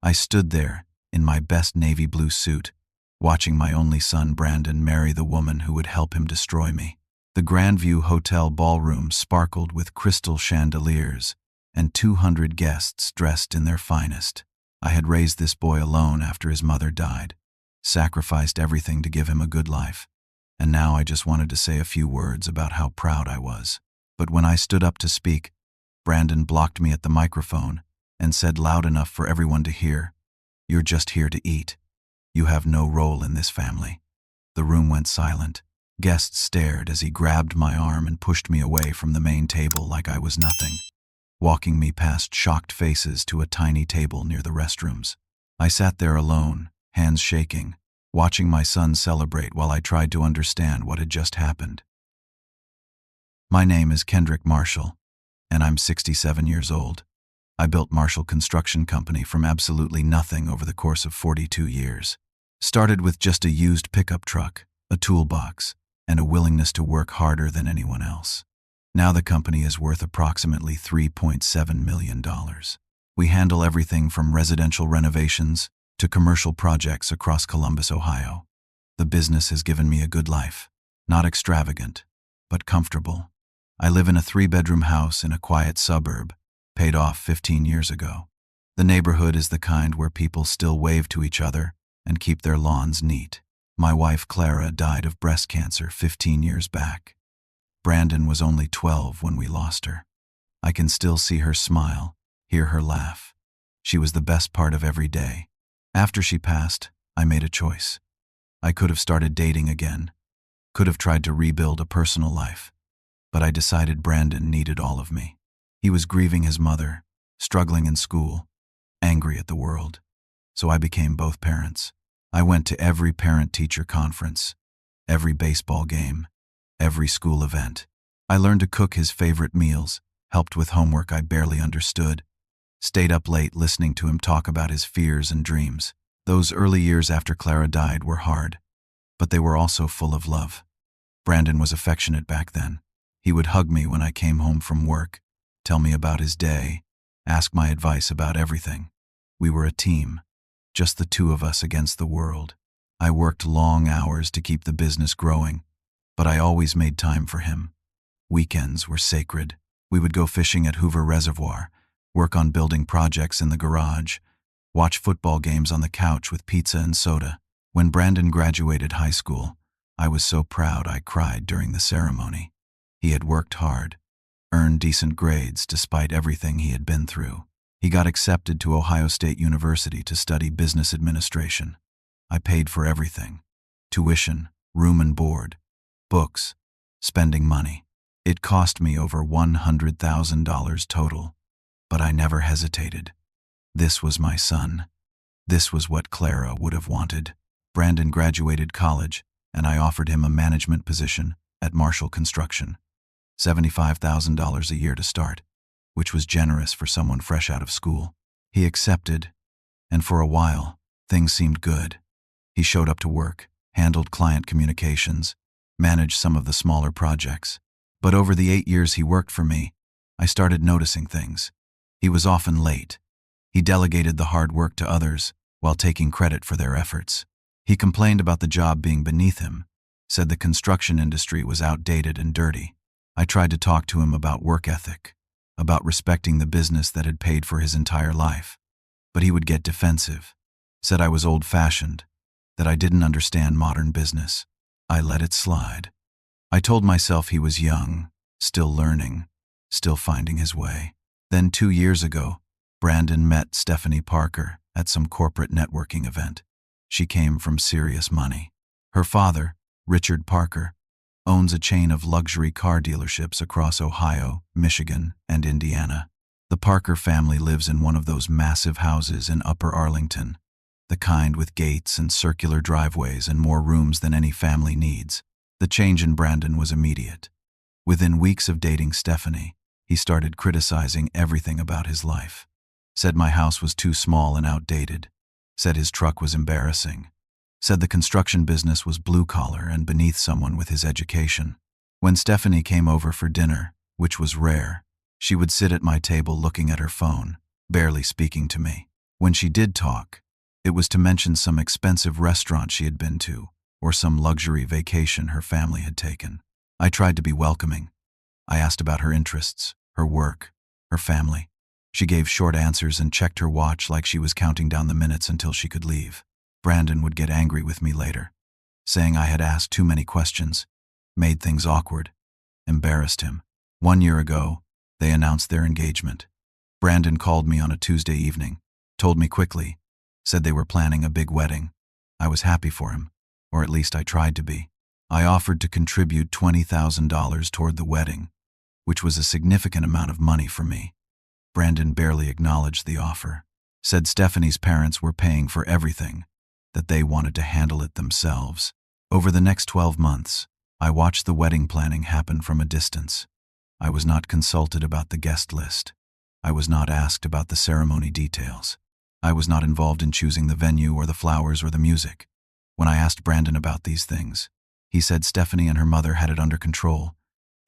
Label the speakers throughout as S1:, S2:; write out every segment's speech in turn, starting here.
S1: I stood there, in my best navy blue suit, watching my only son Brandon marry the woman who would help him destroy me. The Grandview Hotel ballroom sparkled with crystal chandeliers, and 200 guests dressed in their finest. I had raised this boy alone after his mother died, sacrificed everything to give him a good life, and now I just wanted to say a few words about how proud I was. But when I stood up to speak, Brandon blocked me at the microphone and said loud enough for everyone to hear, "You're just here to eat. You have no role in this family." The room went silent. Guests stared as he grabbed my arm and pushed me away from the main table like I was nothing, walking me past shocked faces to a tiny table near the restrooms. I sat there alone, hands shaking, watching my son celebrate while I tried to understand what had just happened. My name is Kendrick Marshall, and I'm 67 years old. I built Marshall Construction Company from absolutely nothing over the course of 42 years. Started with just a used pickup truck, a toolbox, and a willingness to work harder than anyone else. Now the company is worth approximately $3.7 million. We handle everything from residential renovations to commercial projects across Columbus, Ohio. The business has given me a good life, not extravagant, but comfortable. I live in a 3-bedroom house in a quiet suburb, paid off 15 years ago. The neighborhood is the kind where people still wave to each other and keep their lawns neat. My wife Clara died of breast cancer 15 years back. Brandon was only 12 when we lost her. I can still see her smile, hear her laugh. She was the best part of every day. After she passed, I made a choice. I could have started dating again, could have tried to rebuild a personal life, but I decided Brandon needed all of me. He was grieving his mother, struggling in school, angry at the world. So I became both parents. I went to every parent-teacher conference, every baseball game, every school event. I learned to cook his favorite meals, helped with homework I barely understood, stayed up late listening to him talk about his fears and dreams. Those early years after Clara died were hard, but they were also full of love. Brandon was affectionate back then. He would hug me when I came home from work, tell me about his day, ask my advice about everything. We were a team, just the two of us against the world. I worked long hours to keep the business growing, but I always made time for him. Weekends were sacred. We would go fishing at Hoover Reservoir, work on building projects in the garage, watch football games on the couch with pizza and soda. When Brandon graduated high school, I was so proud I cried during the ceremony. He had worked hard, earned decent grades despite everything he had been through. He got accepted to Ohio State University to study business administration. I paid for everything: tuition, room and board, books, spending money. It cost me over $100,000 total, but I never hesitated. This was my son. This was what Clara would have wanted. Brandon graduated college, and I offered him a management position at Marshall Construction. $75,000 a year to start, which was generous for someone fresh out of school. He accepted, and for a while, things seemed good. He showed up to work, handled client communications, managed some of the smaller projects. But over the 8 years he worked for me, I started noticing things. He was often late. He delegated the hard work to others while taking credit for their efforts. He complained about the job being beneath him, said the construction industry was outdated and dirty. I tried to talk to him about work ethic, about respecting the business that had paid for his entire life. But he would get defensive, said I was old-fashioned, that I didn't understand modern business. I let it slide. I told myself he was young, still learning, still finding his way. Then 2 years ago, Brandon met Stephanie Parker at some corporate networking event. She came from serious money. Her father, Richard Parker, owns a chain of luxury car dealerships across Ohio, Michigan, and Indiana. The Parker family lives in one of those massive houses in Upper Arlington, the kind with gates and circular driveways and more rooms than any family needs. The change in Brandon was immediate. Within weeks of dating Stephanie, he started criticizing everything about his life. Said my house was too small and outdated. Said his truck was embarrassing. Said the construction business was blue-collar and beneath someone with his education. When Stephanie came over for dinner, which was rare, she would sit at my table looking at her phone, barely speaking to me. When she did talk, it was to mention some expensive restaurant she had been to, or some luxury vacation her family had taken. I tried to be welcoming. I asked about her interests, her work, her family. She gave short answers and checked her watch like she was counting down the minutes until she could leave. Brandon would get angry with me later, saying I had asked too many questions, made things awkward, embarrassed him. 1 year ago, they announced their engagement. Brandon called me on a Tuesday evening, told me quickly, said they were planning a big wedding. I was happy for him, or at least I tried to be. I offered to contribute $20,000 toward the wedding, which was a significant amount of money for me. Brandon barely acknowledged the offer, said Stephanie's parents were paying for everything, that they wanted to handle it themselves. Over the next 12 months, I watched the wedding planning happen from a distance. I was not consulted about the guest list. I was not asked about the ceremony details. I was not involved in choosing the venue or the flowers or the music. When I asked Brandon about these things, he said Stephanie and her mother had it under control,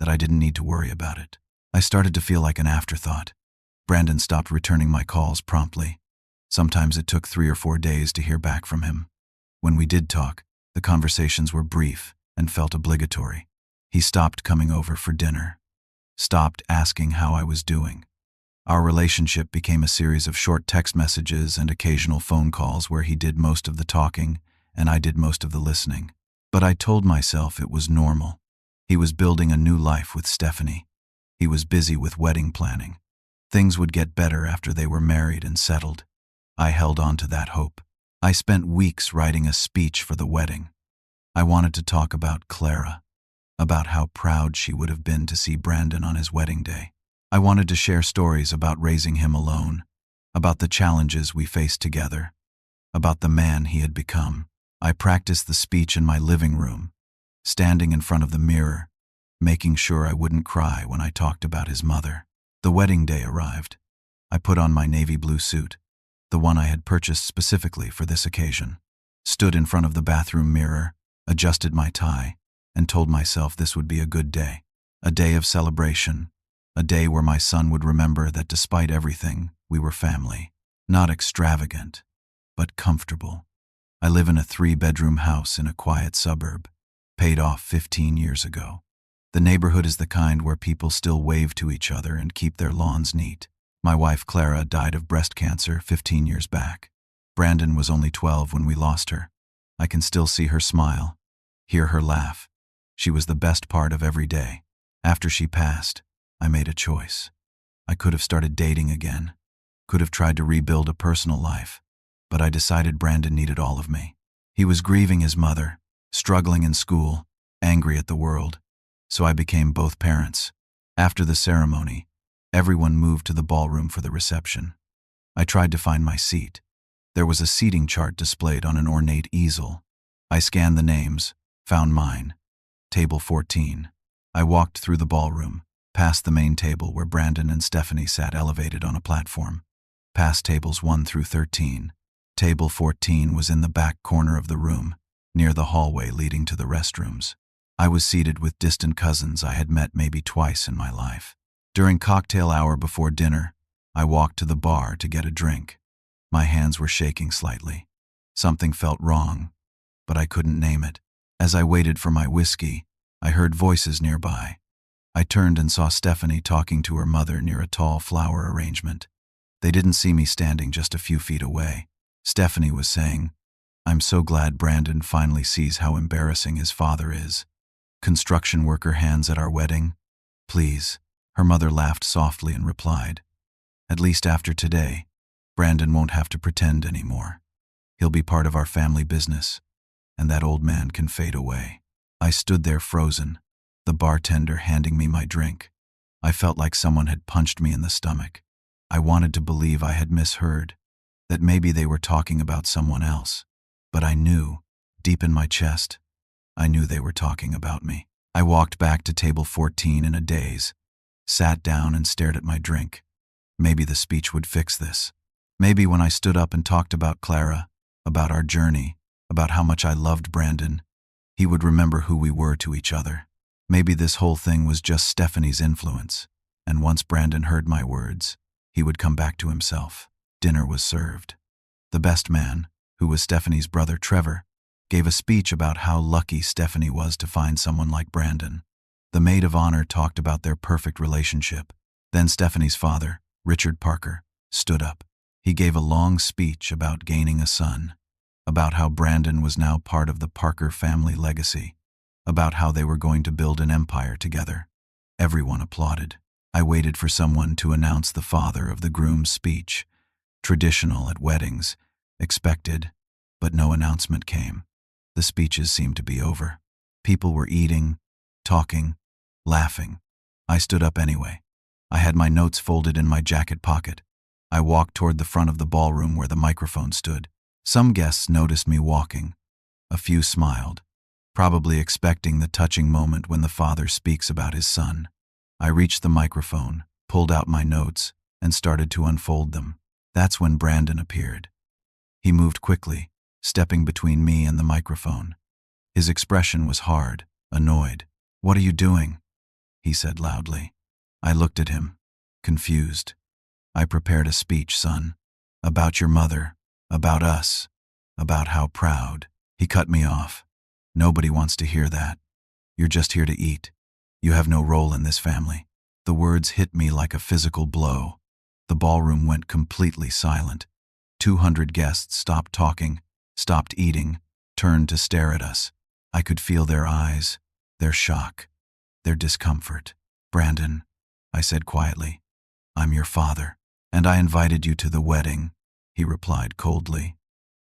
S1: that I didn't need to worry about it. I started to feel like an afterthought. Brandon stopped returning my calls promptly. Sometimes it took 3 or 4 days to hear back from him. When we did talk, the conversations were brief and felt obligatory. He stopped coming over for dinner, stopped asking how I was doing. Our relationship became a series of short text messages and occasional phone calls where he did most of the talking and I did most of the listening. But I told myself it was normal. He was building a new life with Stephanie. He was busy with wedding planning. Things would get better after they were married and settled. I held on to that hope. I spent weeks writing a speech for the wedding. I wanted to talk about Clara, about how proud she would have been to see Brandon on his wedding day. I wanted to share stories about raising him alone, about the challenges we faced together, about the man he had become. I practiced the speech in my living room, standing in front of the mirror, making sure I wouldn't cry when I talked about his mother. The wedding day arrived. I put on my navy blue suit, the one I had purchased specifically for this occasion, stood in front of the bathroom mirror, adjusted my tie, and told myself this would be a good day, a day of celebration, a day where my son would remember that despite everything, we were family, not extravagant, but comfortable. I live in a 3-bedroom house in a quiet suburb, paid off 15 years ago. The neighborhood is the kind where people still wave to each other and keep their lawns neat. My wife Clara died of breast cancer 15 years back. Brandon was only 12 when we lost her. I can still see her smile, hear her laugh. She was the best part of every day. After she passed, I made a choice. I could have started dating again, could have tried to rebuild a personal life, but I decided Brandon needed all of me. He was grieving his mother, struggling in school, angry at the world, so I became both parents. After the ceremony, everyone moved to the ballroom for the reception. I tried to find my seat. There was a seating chart displayed on an ornate easel. I scanned the names, found mine. Table 14. I walked through the ballroom, past the main table where Brandon and Stephanie sat elevated on a platform, past tables 1 through 13. Table 14 was in the back corner of the room, near the hallway leading to the restrooms. I was seated with distant cousins I had met maybe twice in my life. During cocktail hour before dinner, I walked to the bar to get a drink. My hands were shaking slightly. Something felt wrong, but I couldn't name it. As I waited for my whiskey, I heard voices nearby. I turned and saw Stephanie talking to her mother near a tall flower arrangement. They didn't see me standing just a few feet away. Stephanie was saying, "I'm so glad Brandon finally sees how embarrassing his father is. Construction worker hands at our wedding? Please." Her mother laughed softly and replied, "At least after today, Brandon won't have to pretend anymore. He'll be part of our family business, and that old man can fade away." I stood there frozen, the bartender handing me my drink. I felt like someone had punched me in the stomach. I wanted to believe I had misheard, that maybe they were talking about someone else. But I knew, deep in my chest, I knew they were talking about me. I walked back to table 14 in a daze, sat down and stared at my drink. Maybe the speech would fix this. Maybe when I stood up and talked about Clara, about our journey, about how much I loved Brandon, he would remember who we were to each other. Maybe this whole thing was just Stephanie's influence, and once Brandon heard my words, he would come back to himself. Dinner was served. The best man, who was Stephanie's brother Trevor, gave a speech about how lucky Stephanie was to find someone like Brandon. The maid of honor talked about their perfect relationship. Then Stephanie's father, Richard Parker, stood up. He gave a long speech about gaining a son, about how Brandon was now part of the Parker family legacy, about how they were going to build an empire together. Everyone applauded. I waited for someone to announce the father of the groom's speech. Traditional at weddings, expected, but no announcement came. The speeches seemed to be over. People were eating, talking, laughing. I stood up anyway. I had my notes folded in my jacket pocket. I walked toward the front of the ballroom where the microphone stood. Some guests noticed me walking. A few smiled, probably expecting the touching moment when the father speaks about his son. I reached the microphone, pulled out my notes, and started to unfold them. That's when Brandon appeared. He moved quickly, stepping between me and the microphone. His expression was hard, annoyed. "What are you doing?" he said loudly. I looked at him, confused. "I prepared a speech, son. About your mother, about us, about how proud." He cut me off. "Nobody wants to hear that. You're just here to eat. You have no role in this family." The words hit me like a physical blow. The ballroom went completely silent. 200 guests stopped talking, stopped eating, turned to stare at us. I could feel their eyes, their shock, their discomfort. "Brandon," I said quietly, "I'm your father, and I invited you to the wedding," he replied coldly.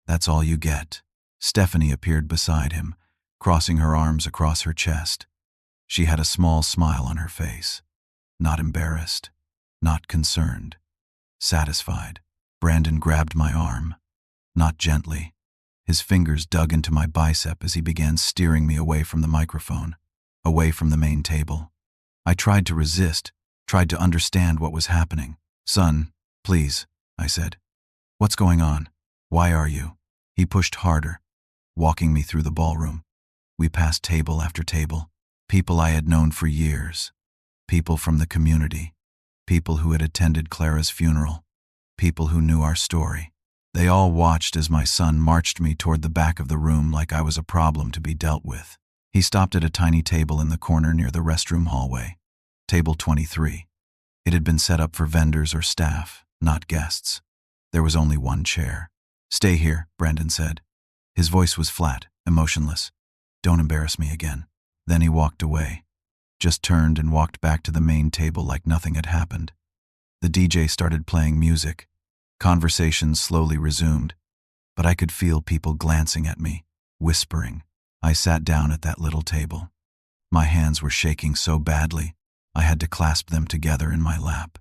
S1: "That's all you get." Stephanie appeared beside him, crossing her arms across her chest. She had a small smile on her face. Not embarrassed, not concerned, satisfied. Brandon grabbed my arm, not gently. His fingers dug into my bicep as he began steering me away from the microphone, away from the main table. I tried to resist, tried to understand what was happening. "Son, please," I said. "What's going on? Why are you?" He pushed harder, walking me through the ballroom. We passed table after table, people I had known for years, people from the community, people who had attended Clara's funeral, people who knew our story. They all watched as my son marched me toward the back of the room like I was a problem to be dealt with. He stopped at a tiny table in the corner near the restroom hallway. Table 23. It had been set up for vendors or staff, not guests. There was only one chair. "Stay here," Brandon said. His voice was flat, emotionless. "Don't embarrass me again." Then he walked away, just turned and walked back to the main table like nothing had happened. The DJ started playing music. Conversations slowly resumed, but I could feel people glancing at me, whispering. I sat down at that little table. My hands were shaking so badly, I had to clasp them together in my lap.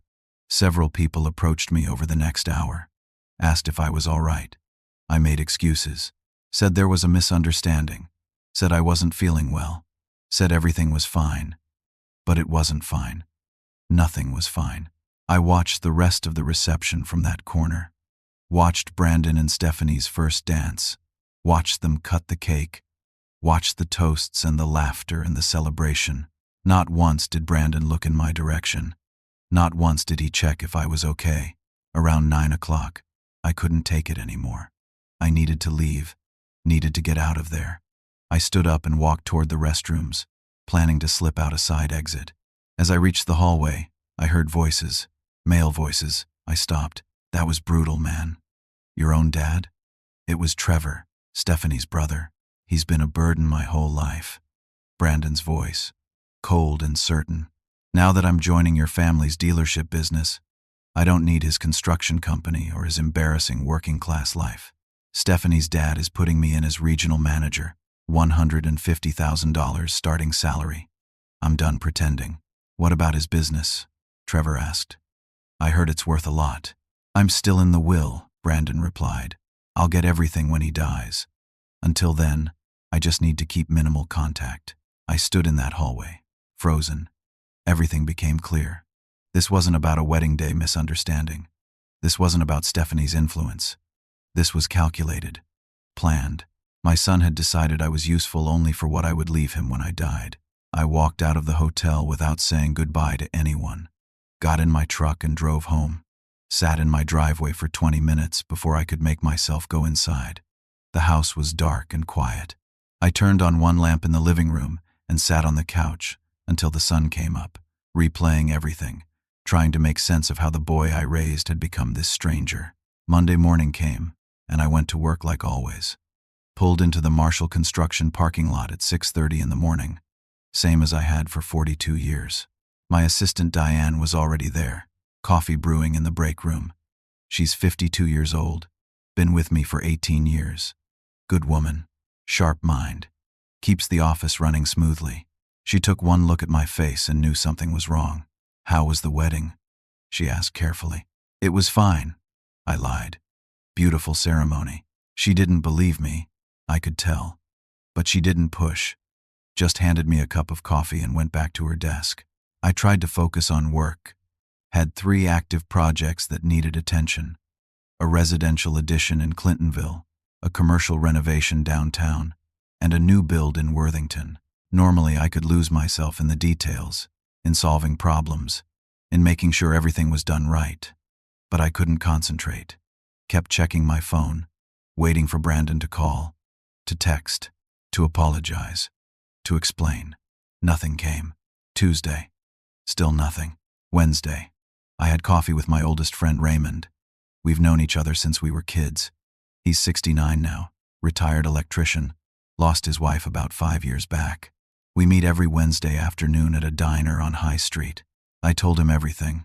S1: Several people approached me over the next hour, asked if I was all right. I made excuses, said there was a misunderstanding, said I wasn't feeling well, said everything was fine. But it wasn't fine. Nothing was fine. I watched the rest of the reception from that corner, watched Brandon and Stephanie's first dance, watched them cut the cake, watched the toasts and the laughter and the celebration. Not once did Brandon look in my direction. Not once did he check if I was okay. Around 9 o'clock, I couldn't take it anymore. I needed to leave, needed to get out of there. I stood up and walked toward the restrooms, planning to slip out a side exit. As I reached the hallway, I heard voices, male voices. I stopped. "That was brutal, man." "Your own dad?" It was Trevor, Stephanie's brother. "He's been a burden my whole life." Brandon's voice, cold and certain. "Now that I'm joining your family's dealership business, I don't need his construction company or his embarrassing working-class life. Stephanie's dad is putting me in as regional manager, $150,000 starting salary. I'm done pretending." "What about his business?" Trevor asked. "I heard it's worth a lot." "I'm still in the will," Brandon replied. "I'll get everything when he dies. Until then, I just need to keep minimal contact." I stood in that hallway, frozen. Everything became clear. This wasn't about a wedding day misunderstanding. This wasn't about Stephanie's influence. This was calculated, planned. My son had decided I was useful only for what I would leave him when I died. I walked out of the hotel without saying goodbye to anyone, got in my truck and drove home. Sat in my driveway for 20 minutes before I could make myself go inside. The house was dark and quiet. I turned on one lamp in the living room and sat on the couch until the sun came up, replaying everything, trying to make sense of how the boy I raised had become this stranger. Monday morning came, and I went to work like always. Pulled into the Marshall construction parking lot at 6:30 in the morning, same as I had for 42 years. My assistant Diane was already there, coffee brewing in the break room. She's 52 years old, been with me for 18 years. Good woman, sharp mind, keeps the office running smoothly. She took one look at my face and knew something was wrong. How was the wedding? She asked carefully. It was fine, I lied. Beautiful ceremony. She didn't believe me, I could tell. But she didn't push, just handed me a cup of coffee and went back to her desk. I tried to focus on work. Had 3 active projects that needed attention. A residential addition in Clintonville, a commercial renovation downtown, and a new build in Worthington. Normally I could lose myself in the details, in solving problems, in making sure everything was done right. But I couldn't concentrate. Kept checking my phone, waiting for Brandon to call, to text, to apologize, to explain. Nothing came. Tuesday. Still nothing. Wednesday. I had coffee with my oldest friend Raymond. We've known each other since we were kids. He's 69 now, retired electrician, lost his wife about 5 years back. We meet every Wednesday afternoon at a diner on High Street. I told him everything,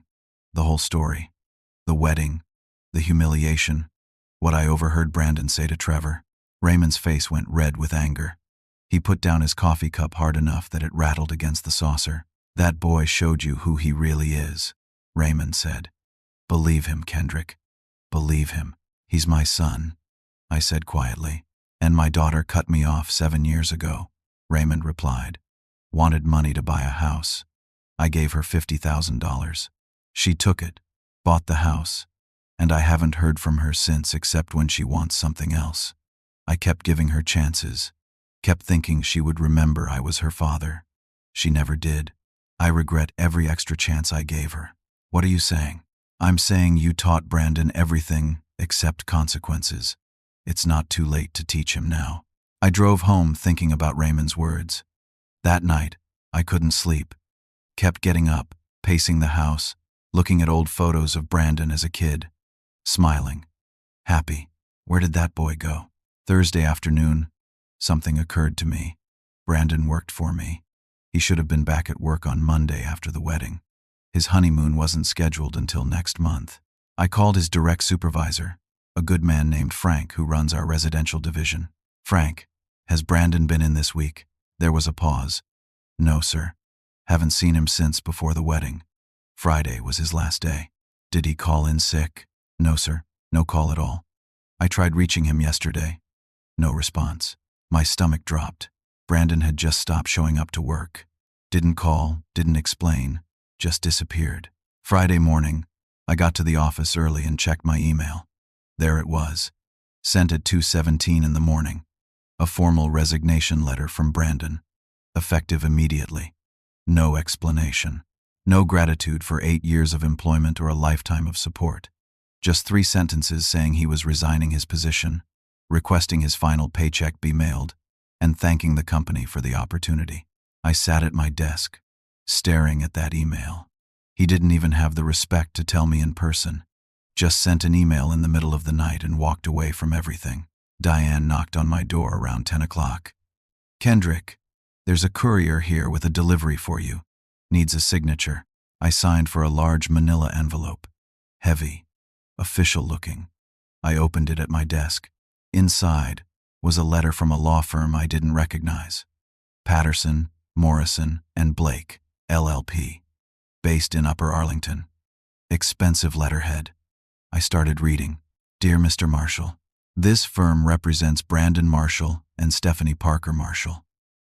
S1: the whole story, the wedding, the humiliation, what I overheard Brandon say to Trevor. Raymond's face went red with anger. He put down his coffee cup hard enough that it rattled against the saucer. That boy showed you who he really is, Raymond said. Believe him, Kendrick. Believe him. He's my son, I said quietly. And my daughter cut me off 7 years ago, Raymond replied. Wanted money to buy a house. I gave her $50,000. She took it, bought the house, and I haven't heard from her since except when she wants something else. I kept giving her chances, kept thinking she would remember I was her father. She never did. I regret every extra chance I gave her. What are you saying? I'm saying you taught Brandon everything except consequences. It's not too late to teach him now. I drove home thinking about Raymond's words. That night, I couldn't sleep. Kept getting up, pacing the house, looking at old photos of Brandon as a kid. Smiling. Happy. Where did that boy go? Thursday afternoon, something occurred to me. Brandon worked for me. He should have been back at work on Monday after the wedding. His honeymoon wasn't scheduled until next month. I called his direct supervisor, a good man named Frank who runs our residential division. Frank, has Brandon been in this week? There was a pause. No, sir. Haven't seen him since before the wedding. Friday was his last day. Did he call in sick? No, sir. No call at all. I tried reaching him yesterday. No response. My stomach dropped. Brandon had just stopped showing up to work. Didn't call, didn't explain, just disappeared. Friday morning, I got to the office early and checked my email. There it was, sent at 2:17 in the morning. A formal resignation letter from Brandon, effective immediately. No explanation. No gratitude for 8 years of employment or a lifetime of support. Just 3 sentences saying he was resigning his position, requesting his final paycheck be mailed, and thanking the company for the opportunity. I sat at my desk, staring at that email. He didn't even have the respect to tell me in person. Just sent an email in the middle of the night and walked away from everything. Diane knocked on my door around 10 o'clock. Kendrick, there's a courier here with a delivery for you. Needs a signature. I signed for a large manila envelope. Heavy, official looking. I opened it at my desk. Inside was a letter from a law firm I didn't recognize. Patterson, Morrison, and Blake, LLP. Based in Upper Arlington. Expensive letterhead. I started reading. Dear Mr. Marshall, this firm represents Brandon Marshall and Stephanie Parker Marshall.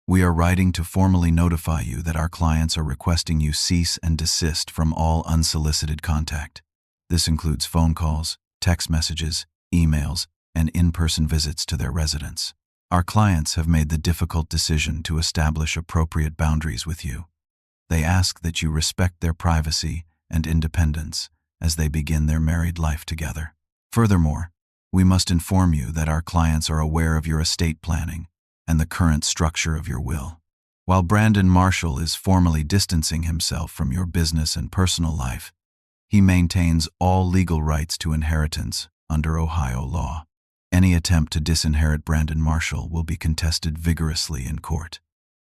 S1: We are writing to formally notify you that our clients are requesting you cease and desist from all unsolicited contact. This includes phone calls, text messages, emails, and in-person visits to their residence. Our clients have made the difficult decision to establish appropriate boundaries with you. They ask that you respect their privacy and independence as they begin their married life together. Furthermore, we must inform you that our clients are aware of your estate planning and the current structure of your will. While Brandon Marshall is formally distancing himself from your business and personal life, he maintains all legal rights to inheritance under Ohio law. Any attempt to disinherit Brandon Marshall will be contested vigorously in court.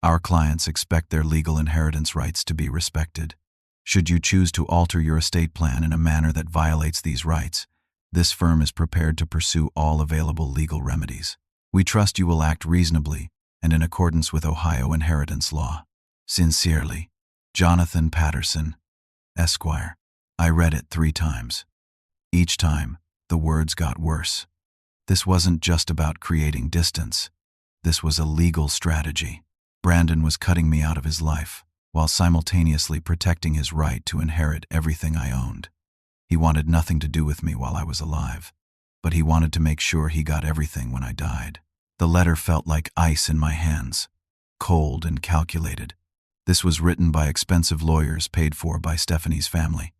S1: Our clients expect their legal inheritance rights to be respected. Should you choose to alter your estate plan in a manner that violates these rights, this firm is prepared to pursue all available legal remedies. We trust you will act reasonably and in accordance with Ohio inheritance law. Sincerely, Jonathan Patterson, Esquire. I read it 3 times. Each time, the words got worse. This wasn't just about creating distance. This was a legal strategy. Brandon was cutting me out of his life, while simultaneously protecting his right to inherit everything I owned. He wanted nothing to do with me while I was alive, but he wanted to make sure he got everything when I died. The letter felt like ice in my hands, cold and calculated. This was written by expensive lawyers paid for by Stephanie's family.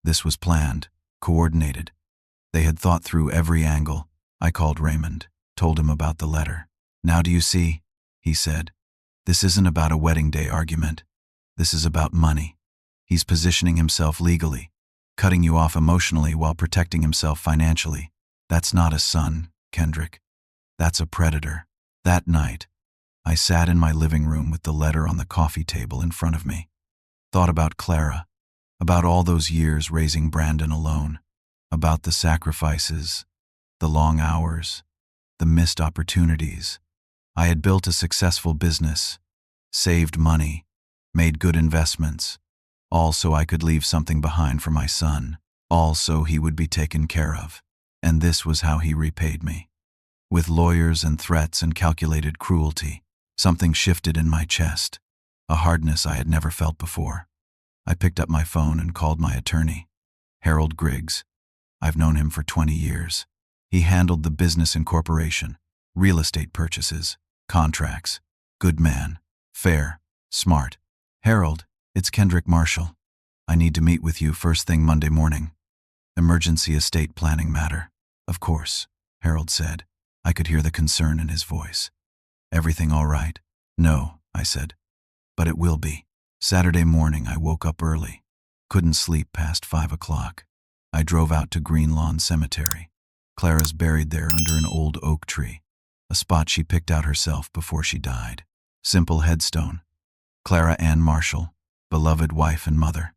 S1: This was planned, coordinated. They had thought through every angle. I called Raymond, told him about the letter. "Now do you see?" he said. "This isn't about a wedding day argument. This is about money. He's positioning himself legally, cutting you off emotionally while protecting himself financially. That's not a son, Kendrick. That's a predator." That night, I sat in my living room with the letter on the coffee table in front of me. Thought about Clara, about all those years raising Brandon alone, about the sacrifices, the long hours, the missed opportunities. I had built a successful business, saved money, made good investments, all so I could leave something behind for my son, all so he would be taken care of. And this was how he repaid me. With lawyers and threats and calculated cruelty, something shifted in my chest, a hardness I had never felt before. I picked up my phone and called my attorney, Harold Griggs. I've known him for 20 years. He handled the business incorporation, real estate purchases, contracts. Good man, fair, smart. "Harold, it's Kendrick Marshall. I need to meet with you first thing Monday morning. Emergency estate planning matter." "Of course," Harold said. I could hear the concern in his voice. "Everything all right?" "No," I said. "But it will be." Saturday morning I woke up early. Couldn't sleep past 5 o'clock. I drove out to Green Lawn Cemetery. Clara's buried there under an old oak tree, a spot she picked out herself before she died. Simple headstone. Clara Ann Marshall, beloved wife and mother.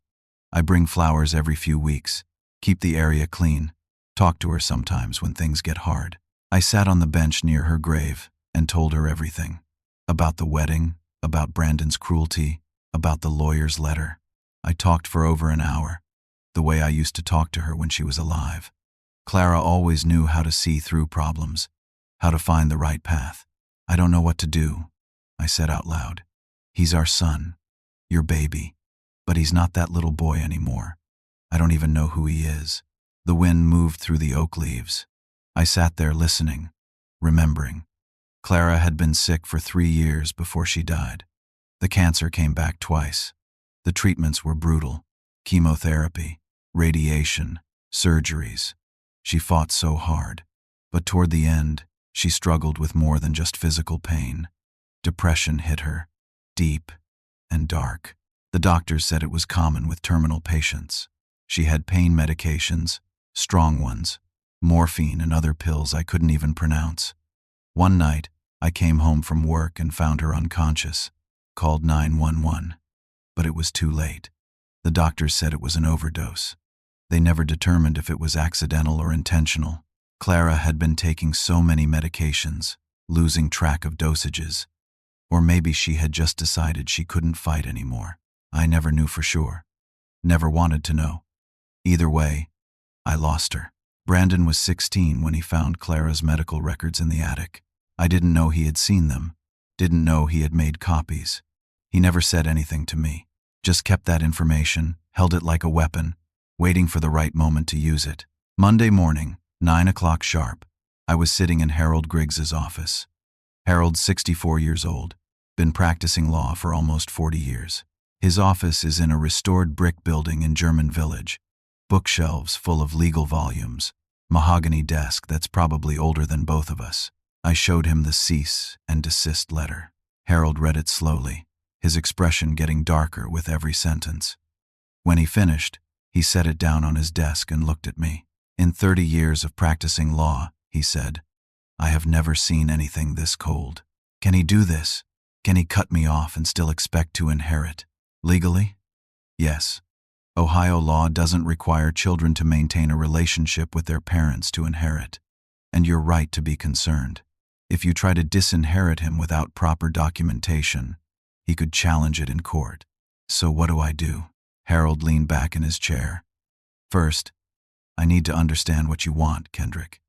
S1: I bring flowers every few weeks, keep the area clean, talk to her sometimes when things get hard. I sat on the bench near her grave and told her everything. About the wedding, about Brandon's cruelty, about the lawyer's letter. I talked for over an hour, the way I used to talk to her when she was alive. Clara always knew how to see through problems, how to find the right path. "I don't know what to do," I said out loud. "He's our son, your baby, but he's not that little boy anymore. I don't even know who he is." The wind moved through the oak leaves. I sat there listening, remembering. Clara had been sick for 3 years before she died. The cancer came back twice. The treatments were brutal. Chemotherapy, radiation, surgeries. She fought so hard. But toward the end, she struggled with more than just physical pain. Depression hit her, deep and dark. The doctors said it was common with terminal patients. She had pain medications, strong ones, morphine and other pills I couldn't even pronounce. One night, I came home from work and found her unconscious. Called 911, but it was too late. The doctors said it was an overdose. They never determined if it was accidental or intentional. Clara had been taking so many medications, losing track of dosages. Or maybe she had just decided she couldn't fight anymore. I never knew for sure. Never wanted to know. Either way, I lost her. Brandon was 16 when he found Clara's medical records in the attic. I didn't know he had seen them, didn't know he had made copies. He never said anything to me, just kept that information, held it like a weapon, waiting for the right moment to use it. Monday morning, 9 o'clock sharp, I was sitting in Harold Griggs's office. Harold's 64 years old, been practicing law for almost 40 years. His office is in a restored brick building in German Village, bookshelves full of legal volumes, mahogany desk that's probably older than both of us. I showed him the cease and desist letter. Harold read it slowly, his expression getting darker with every sentence. When he finished, he set it down on his desk and looked at me. "In 30 years of practicing law," he said, "I have never seen anything this cold. Can he do this? Can he cut me off and still expect to inherit? Legally? Yes. Ohio law doesn't require children to maintain a relationship with their parents to inherit. And you're right to be concerned. If you try to disinherit him without proper documentation, he could challenge it in court. So what do I do?" Harold leaned back in his chair. "First, I need to understand what you want, Kendrick.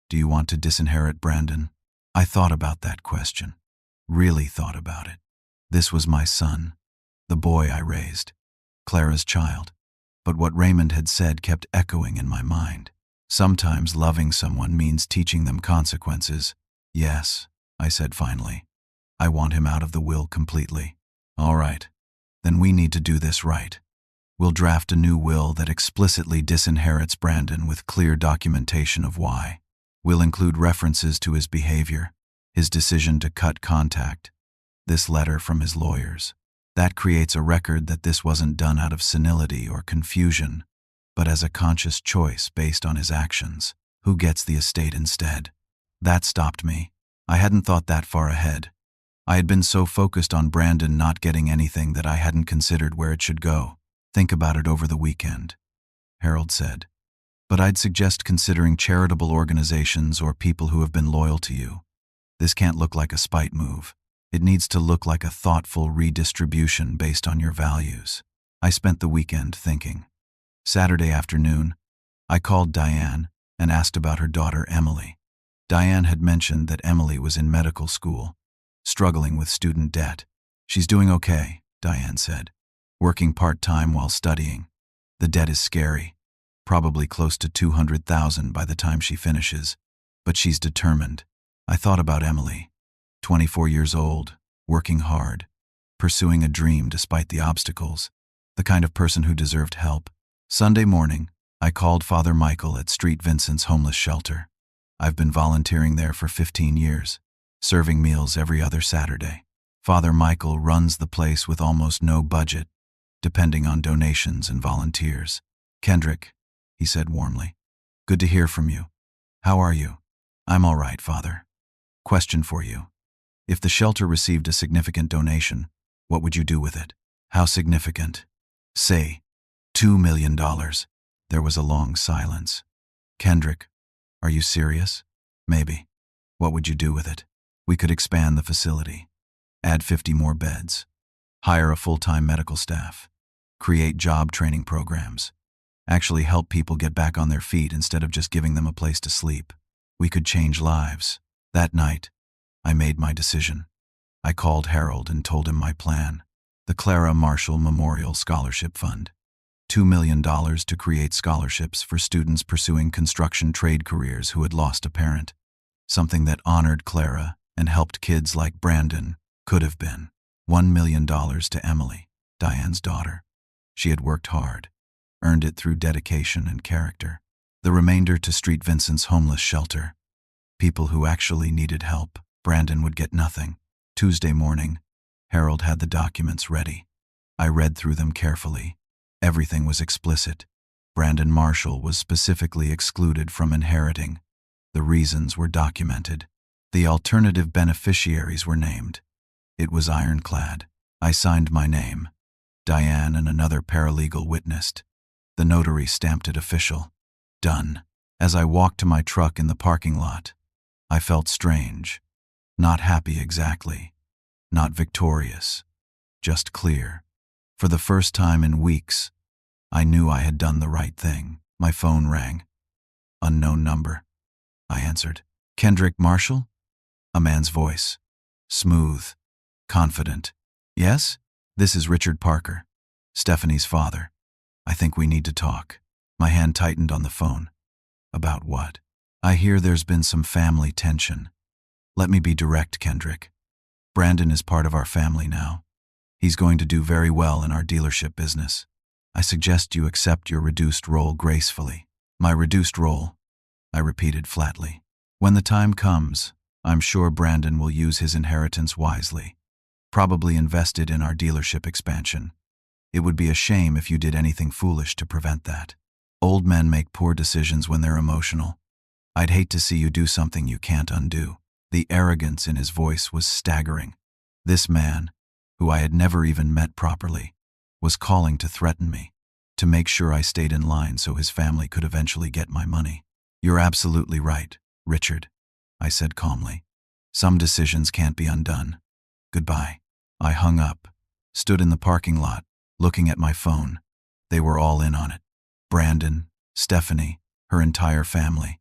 S1: Do you want to disinherit Brandon?" I thought about that question. Really thought about it. This was my son, the boy I raised, Clara's child. But what Raymond had said kept echoing in my mind. Sometimes loving someone means teaching them consequences. "Yes," I said finally. "I want him out of the will completely." "All right. Then we need to do this right. We'll draft a new will that explicitly disinherits Brandon with clear documentation of why. We'll include references to his behavior, his decision to cut contact, this letter from his lawyers. That creates a record that this wasn't done out of senility or confusion, but as a conscious choice based on his actions. Who gets the estate instead? That stopped me. I hadn't thought that far ahead. I had been so focused on Brandon not getting anything that I hadn't considered where it should go. "Think about it over the weekend," Harold said. "But I'd suggest considering charitable organizations or people who have been loyal to you. This can't look like a spite move. It needs to look like a thoughtful redistribution based on your values." I spent the weekend thinking. Saturday afternoon, I called Diane and asked about her daughter Emily. Diane had mentioned that Emily was in medical school, struggling with student debt. "She's doing okay," Diane said, "working part-time while studying. The debt is scary, probably close to $200,000 by the time she finishes, but she's determined." I thought about Emily, 24 years old, working hard, pursuing a dream despite the obstacles, the kind of person who deserved help. Sunday morning, I called Father Michael at St. Vincent's homeless shelter. I've been volunteering there for 15 years, serving meals every other Saturday. Father Michael runs the place with almost no budget, depending on donations and volunteers. "Kendrick," he said warmly, "good to hear from you. How are you?" "I'm all right, Father. Question for you. If the shelter received a significant donation, what would you do with it?" "How significant?" "Say, $2 million. There was a long silence. "Kendrick, are you serious?" "Maybe. What would you do with it?" "We could expand the facility, add 50 more beds, hire a full-time medical staff, create job training programs, actually help people get back on their feet instead of just giving them a place to sleep. We could change lives." That night, I made my decision. I called Harold and told him my plan. The Clara Marshall Memorial Scholarship Fund. $2 million to create scholarships for students pursuing construction trade careers who had lost a parent. Something that honored Clara and helped kids like Brandon could have been. $1 million to Emily, Diane's daughter. She had worked hard, earned it through dedication and character. The remainder to St. Vincent's homeless shelter. People who actually needed help. Brandon would get nothing. Tuesday morning, Harold had the documents ready. I read through them carefully. Everything was explicit. Brandon Marshall was specifically excluded from inheriting. The reasons were documented. The alternative beneficiaries were named. It was ironclad. I signed my name. Diane and another paralegal witnessed. The notary stamped it official. Done. As I walked to my truck in the parking lot, I felt strange. Not happy exactly. Not victorious. Just clear. For the first time in weeks, I knew I had done the right thing. My phone rang. Unknown number. I answered. "Kendrick Marshall?" A man's voice. Smooth. Confident. "Yes? This is Richard Parker, Stephanie's father. I think we need to talk." My hand tightened on the phone. "About what?" "I hear there's been some family tension. Let me be direct, Kendrick. Brandon is part of our family now. He's going to do very well in our dealership business. I suggest you accept your reduced role gracefully. My reduced role, I repeated flatly. When the time comes, I'm sure Brandon will use his inheritance wisely. Probably invest it in our dealership expansion. It would be a shame if you did anything foolish to prevent that. Old men make poor decisions when they're emotional. I'd hate to see you do something you can't undo. The arrogance in his voice was staggering. This man, who I had never even met properly, was calling to threaten me, to make sure I stayed in line so his family could eventually get my money. You're absolutely right, Richard, I said calmly. Some decisions can't be undone. Goodbye. I hung up, stood in the parking lot, looking at my phone. They were all in on it. Brandon, Stephanie, her entire family.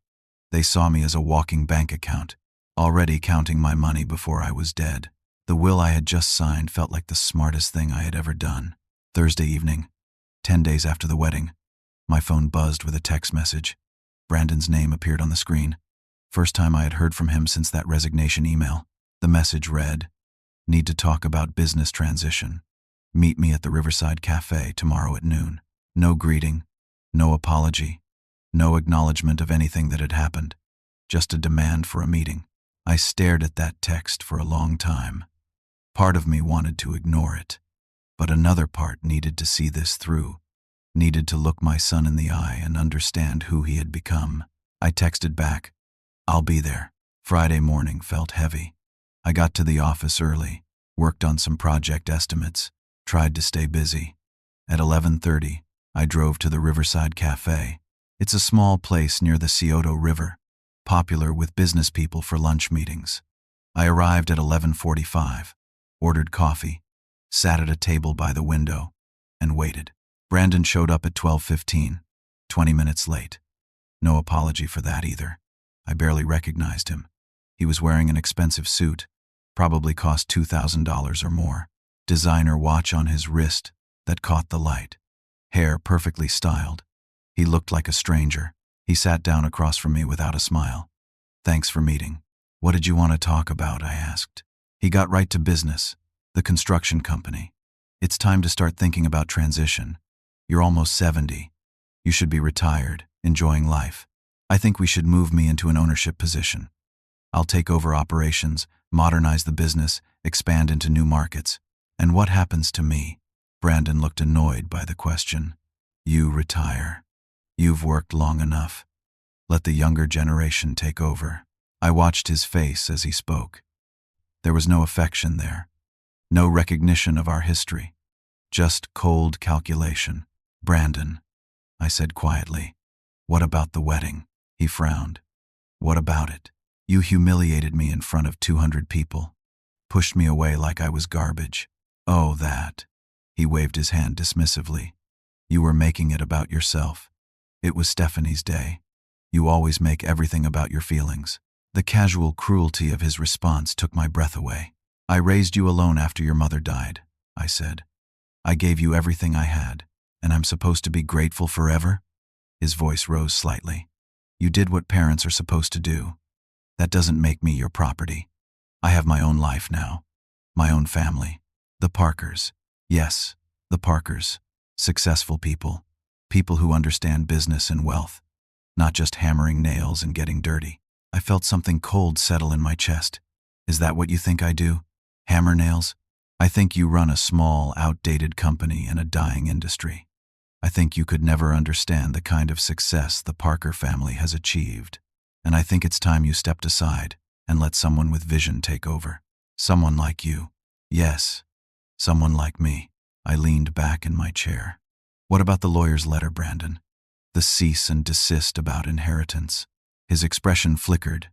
S1: They saw me as a walking bank account, already counting my money before I was dead. The will I had just signed felt like the smartest thing I had ever done. Thursday evening, 10 days after the wedding, my phone buzzed with a text message. Brandon's name appeared on the screen. First time I had heard from him since that resignation email. The message read, "Need to talk about business transition. Meet me at the Riverside Cafe tomorrow at noon." No greeting, no apology, no acknowledgement of anything that had happened. Just a demand for a meeting. I stared at that text for a long time. Part of me wanted to ignore it, but another part needed to see this through, needed to look my son in the eye and understand who he had become. I texted back, "I'll be there." Friday morning felt heavy. I got to the office early, worked on some project estimates, tried to stay busy. At 11:30, I drove to the Riverside Cafe. It's a small place near the Scioto River, popular with business people for lunch meetings. I arrived at 11:45, ordered coffee, sat at a table by the window, and waited. Brandon showed up at 12:15, 20 minutes late. No apology for that either. I barely recognized him. He was wearing an expensive suit, probably cost $2,000 or more. Designer watch on his wrist that caught the light. Hair perfectly styled. He looked like a stranger. He sat down across from me without a smile. "Thanks for meeting. What did you want to talk about?" I asked. He got right to business. The construction company. "It's time to start thinking about transition. You're almost 70. You should be retired, enjoying life. I think we should move me into an ownership position. I'll take over operations, modernize the business, expand into new markets. And what happens to me?" Brandon looked annoyed by the question. "You retire. You've worked long enough. Let the younger generation take over." I watched his face as he spoke. There was no affection there, no recognition of our history, just cold calculation. "Brandon," I said quietly, "what about the wedding?" He frowned. "What about it? You humiliated me in front of 200 people, pushed me away like I was garbage." "Oh, that." He waved his hand dismissively. "You were making it about yourself. It was Stephanie's day. You always make everything about your feelings." The casual cruelty of his response took my breath away. "I raised you alone after your mother died," I said. "I gave you everything I had, and I'm supposed to be grateful forever?" His voice rose slightly. "You did what parents are supposed to do. That doesn't make me your property. I have my own life now, my own family. The Parkers. Yes, the Parkers. Successful people. People who understand business and wealth, not just hammering nails and getting dirty." I felt something cold settle in my chest. "Is that what you think I do? Hammer nails? I think you run a small, outdated company in a dying industry. I think you could never understand the kind of success the Parker family has achieved. And I think it's time you stepped aside and let someone with vision take over. Someone like you. Yes, someone like me." I leaned back in my chair. "What about the lawyer's letter, Brandon? The cease and desist about inheritance?" His expression flickered.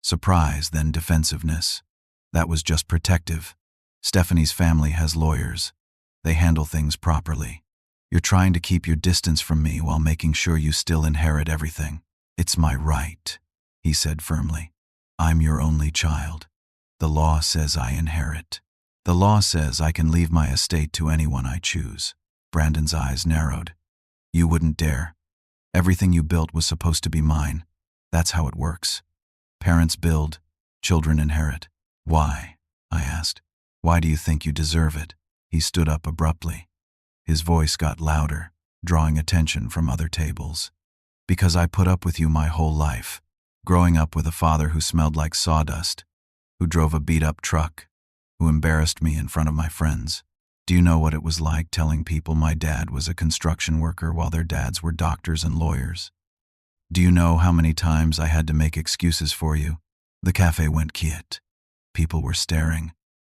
S1: Surprise, then defensiveness. "That was just protective. Stephanie's family has lawyers. They handle things properly. You're trying to keep your distance from me while making sure you still inherit everything." "It's my right," he said firmly. "I'm your only child. The law says I inherit. The law says I can leave my estate to anyone I choose." Brandon's eyes narrowed. "You wouldn't dare. Everything you built was supposed to be mine. That's how it works. Parents build, children inherit." "Why?" I asked. "Why do you think you deserve it?" He stood up abruptly. His voice got louder, drawing attention from other tables. Because I put up with you my whole life, growing up with a father who smelled like sawdust, who drove a beat-up truck, who embarrassed me in front of my friends. Do you know what it was like telling people my dad was a construction worker while their dads were doctors and lawyers? Do you know how many times I had to make excuses for you? The cafe went quiet. People were staring,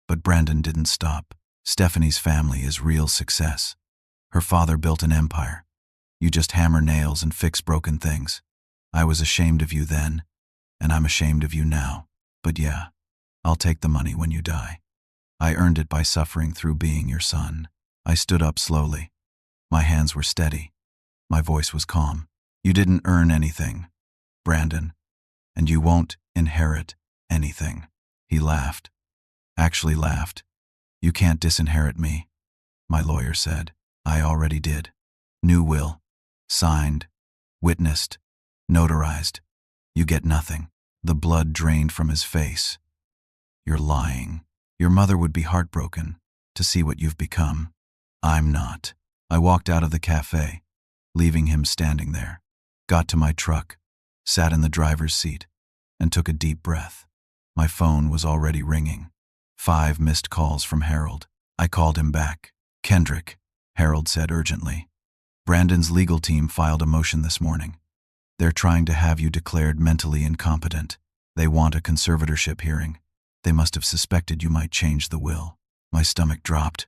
S1: but Brandon didn't stop. Stephanie's family is real success. Her father built an empire. You just hammer nails and fix broken things. I was ashamed of you then, and I'm ashamed of you now. But yeah, I'll take the money when you die. I earned it by suffering through being your son. I stood up slowly. My hands were steady. My voice was calm. You didn't earn anything, Brandon, and you won't inherit anything. He laughed. Actually laughed. You can't disinherit me, my lawyer said. I already did. New will. Signed. Witnessed. Notarized. You get nothing. The blood drained from his face. You're lying. Your mother would be heartbroken to see what you've become. I'm not. I walked out of the cafe, leaving him standing there. Got to my truck, sat in the driver's seat, and took a deep breath. My phone was already ringing. 5 missed calls from Harold. I called him back. Kendrick, Harold said urgently. Brandon's legal team filed a motion this morning. They're trying to have you declared mentally incompetent. They want a conservatorship hearing. They must have suspected you might change the will. My stomach dropped.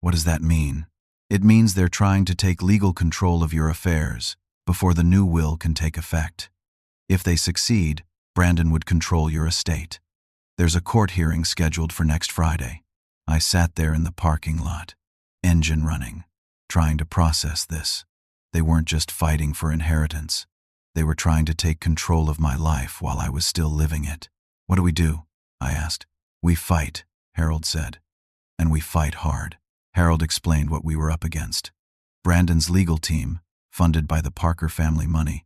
S1: What does that mean? It means they're trying to take legal control of your affairs before the new will can take effect. If they succeed, Brandon would control your estate. There's a court hearing scheduled for next Friday. I sat there in the parking lot, engine running, trying to process this. They weren't just fighting for inheritance. They were trying to take control of my life while I was still living it. What do we do? I asked. We fight, Harold said. And we fight hard. Harold explained what we were up against. Brandon's legal team, funded by the Parker family money,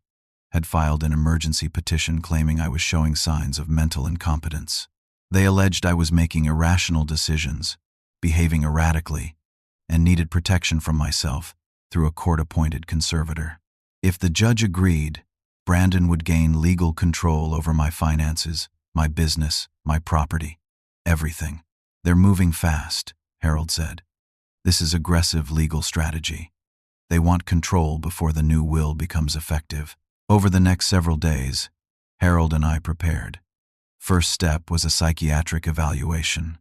S1: had filed an emergency petition claiming I was showing signs of mental incompetence. They alleged I was making irrational decisions, behaving erratically, and needed protection from myself through a court-appointed conservator. If the judge agreed, Brandon would gain legal control over my finances, my business, my property, everything. They're moving fast, Harold said. This is aggressive legal strategy. They want control before the new will becomes effective. Over the next several days, Harold and I prepared. First step was a psychiatric evaluation.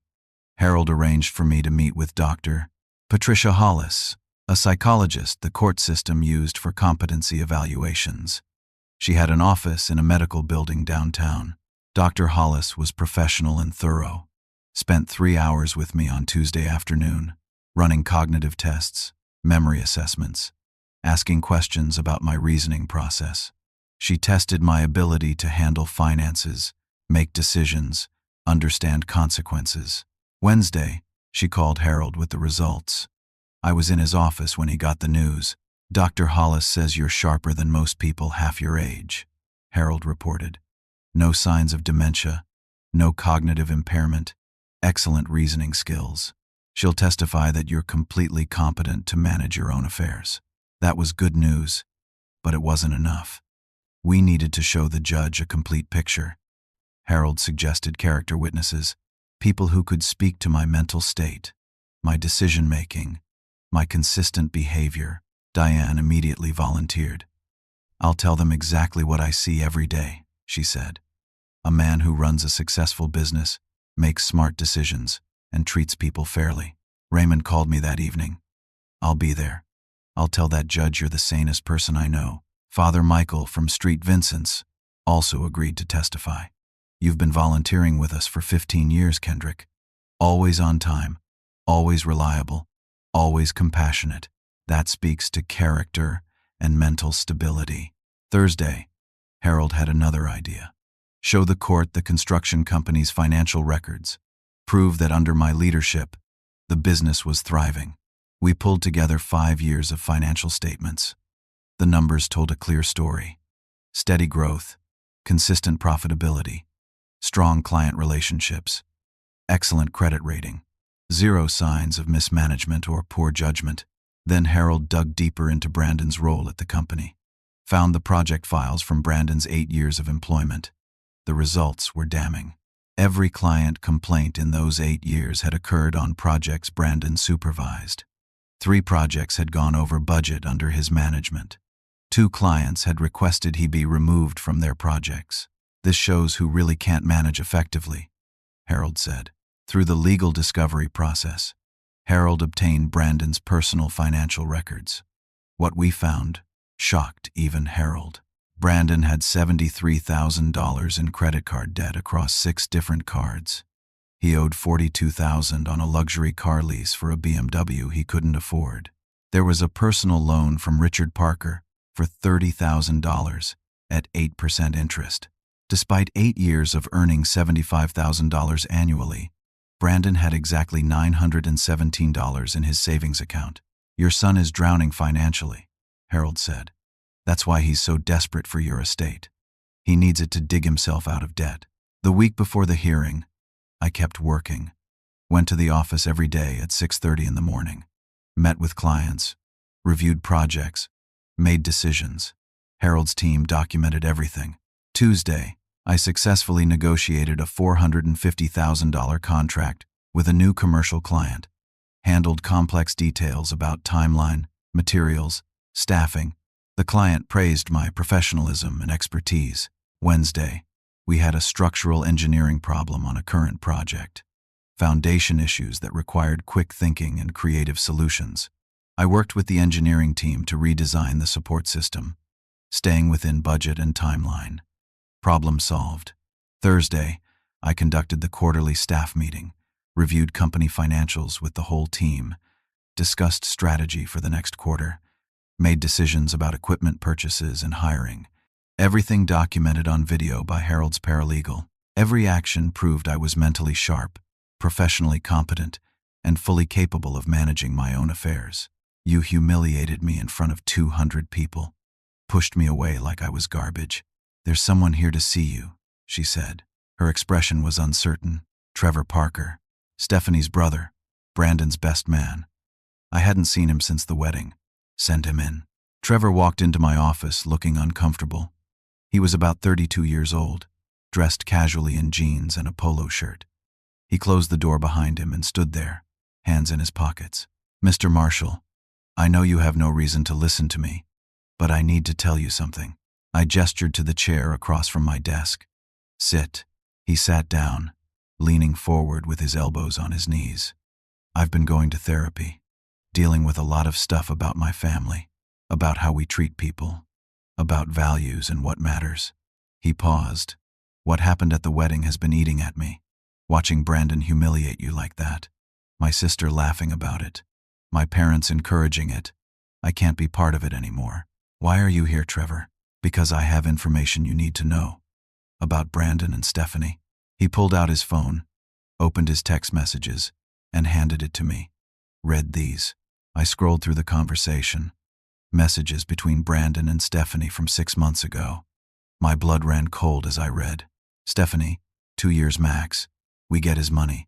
S1: Harold arranged for me to meet with Dr. Patricia Hollis, a psychologist the court system used for competency evaluations. She had an office in a medical building downtown. Dr. Hollis was professional and thorough. Spent 3 hours with me on Tuesday afternoon, running cognitive tests, memory assessments, asking questions about my reasoning process. She tested my ability to handle finances, make decisions, understand consequences. Wednesday, she called Harold with the results. I was in his office when he got the news. Dr. Hollis says you're sharper than most people half your age, Harold reported. No signs of dementia, no cognitive impairment, excellent reasoning skills. She'll testify that you're completely competent to manage your own affairs. That was good news, but it wasn't enough. We needed to show the judge a complete picture. Harold suggested character witnesses, people who could speak to my mental state, my decision-making, my consistent behavior. Diane immediately volunteered. I'll tell them exactly what I see every day, she said. A man who runs a successful business, makes smart decisions, and treats people fairly. Raymond called me that evening. I'll be there. I'll tell that judge you're the sanest person I know. Father Michael from Street Vincent's also agreed to testify. You've been volunteering with us for 15 years, Kendrick. Always on time, always reliable, always compassionate. That speaks to character and mental stability. Thursday, Harold had another idea. Show the court the construction company's financial records. Prove that under my leadership, the business was thriving. We pulled together 5 years of financial statements. The numbers told a clear story. Steady growth, consistent profitability, strong client relationships, excellent credit rating, 0 signs of mismanagement or poor judgment. Then Harold dug deeper into Brandon's role at the company. Found the project files from Brandon's 8 years of employment. The results were damning. Every client complaint in those 8 years had occurred on projects Brandon supervised. 3 projects had gone over budget under his management. 2 clients had requested he be removed from their projects. This shows who really can't manage effectively, Harold said. Through the legal discovery process, Harold obtained Brandon's personal financial records. What we found shocked even Harold. Brandon had $73,000 in credit card debt across 6 different cards. He owed $42,000 on a luxury car lease for a BMW he couldn't afford. There was a personal loan from Richard Parker for $30,000 at 8% interest. Despite 8 years of earning $75,000 annually, Brandon had exactly $917 in his savings account. "Your son is drowning financially," Harold said. "That's why he's so desperate for your estate. He needs it to dig himself out of debt." The week before the hearing, I kept working. Went to the office every day at 6:30 in the morning. Met with clients, reviewed projects, made decisions. Harold's team documented everything. Tuesday, I successfully negotiated a $450,000 contract with a new commercial client. Handled complex details about timeline, materials, staffing. The client praised my professionalism and expertise. Wednesday, we had a structural engineering problem on a current project. Foundation issues that required quick thinking and creative solutions. I worked with the engineering team to redesign the support system, staying within budget and timeline. Problem solved. Thursday, I conducted the quarterly staff meeting, reviewed company financials with the whole team, discussed strategy for the next quarter, made decisions about equipment purchases and hiring. Everything documented on video by Harold's paralegal. Every action proved I was mentally sharp, professionally competent, and fully capable of managing my own affairs. "You humiliated me in front of 200 people, pushed me away like I was garbage. There's someone here to see you," she said. Her expression was uncertain. Trevor Parker, Stephanie's brother, Brandon's best man. I hadn't seen him since the wedding. "Send him in." Trevor walked into my office looking uncomfortable. He was about 32 years old, dressed casually in jeans and a polo shirt. He closed the door behind him and stood there, hands in his pockets. "Mr. Marshall, I know you have no reason to listen to me, but I need to tell you something." I gestured to the chair across from my desk. "Sit." He sat down, leaning forward with his elbows on his knees. "I've been going to therapy, dealing with a lot of stuff about my family, about how we treat people, about values and what matters." He paused. "What happened at the wedding has been eating at me. Watching Brandon humiliate you like that. My sister laughing about it. My parents encouraging it. I can't be part of it anymore. Why are you here, Trevor?" "Because I have information you need to know. About Brandon and Stephanie." He pulled out his phone, opened his text messages, and handed it to me. "Read these." I scrolled through the conversation. Messages between Brandon and Stephanie from 6 months ago. My blood ran cold as I read. "Stephanie, 2 years max. We get his money.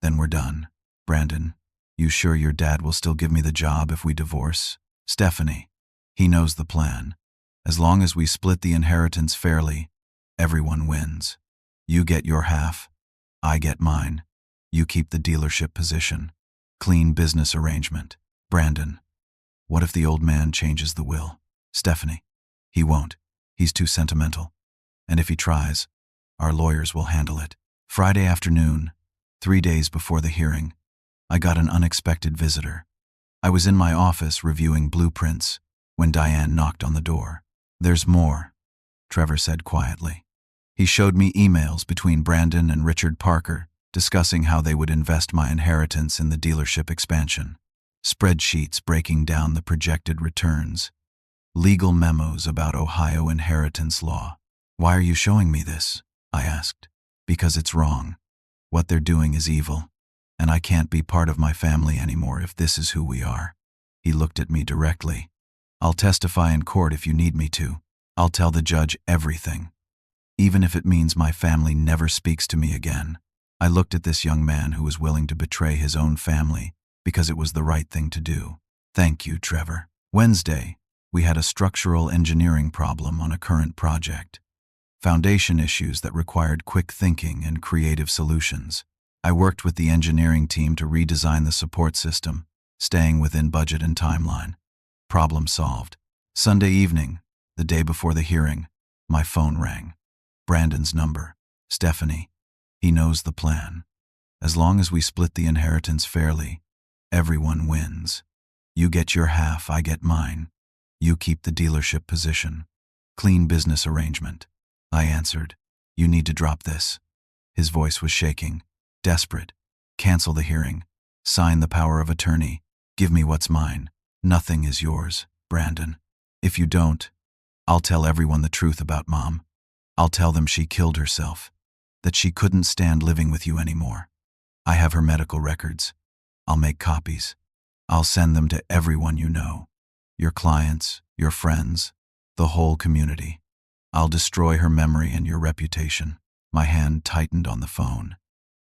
S1: Then we're done." Brandon, "You sure your dad will still give me the job if we divorce?" Stephanie, "He knows the plan. As long as we split the inheritance fairly, everyone wins. You get your half, I get mine. You keep the dealership position. Clean business arrangement." Brandon, "What if the old man changes the will?" Stephanie, "He won't. He's too sentimental. And if he tries, our lawyers will handle it." Friday afternoon, 3 days before the hearing, I got an unexpected visitor. I was in my office reviewing blueprints when Diane knocked on the door. "There's more," Trevor said quietly. He showed me emails between Brandon and Richard Parker discussing how they would invest my inheritance in the dealership expansion. Spreadsheets breaking down the projected returns. Legal memos about Ohio inheritance law. "Why are you showing me this?" I asked. "Because it's wrong. What they're doing is evil, and I can't be part of my family anymore if this is who we are." He looked at me directly. "I'll testify in court if you need me to. I'll tell the judge everything, even if it means my family never speaks to me again." I looked at this young man who was willing to betray his own family because it was the right thing to do. Thank you, Trevor. Wednesday, we had a structural engineering problem on a current project. Foundation issues that required quick thinking and creative solutions. I worked with the engineering team to redesign the support system, staying within budget and timeline. Problem solved. Sunday evening, the day before the hearing, my phone rang. Brandon's number. Stephanie. He knows the plan. As long as we split the inheritance fairly, everyone wins. You get your half, I get mine. You keep the dealership position. Clean business arrangement. I answered. You need to drop this. His voice was shaking. Desperate. Cancel the hearing. Sign the power of attorney. Give me what's mine. Nothing is yours, Brandon. If you don't, I'll tell everyone the truth about Mom. I'll tell them she killed herself, that she couldn't stand living with you anymore. I have her medical records. I'll make copies. I'll send them to everyone you know. Your clients, your friends, the whole community. I'll destroy her memory and your reputation. My hand tightened on the phone.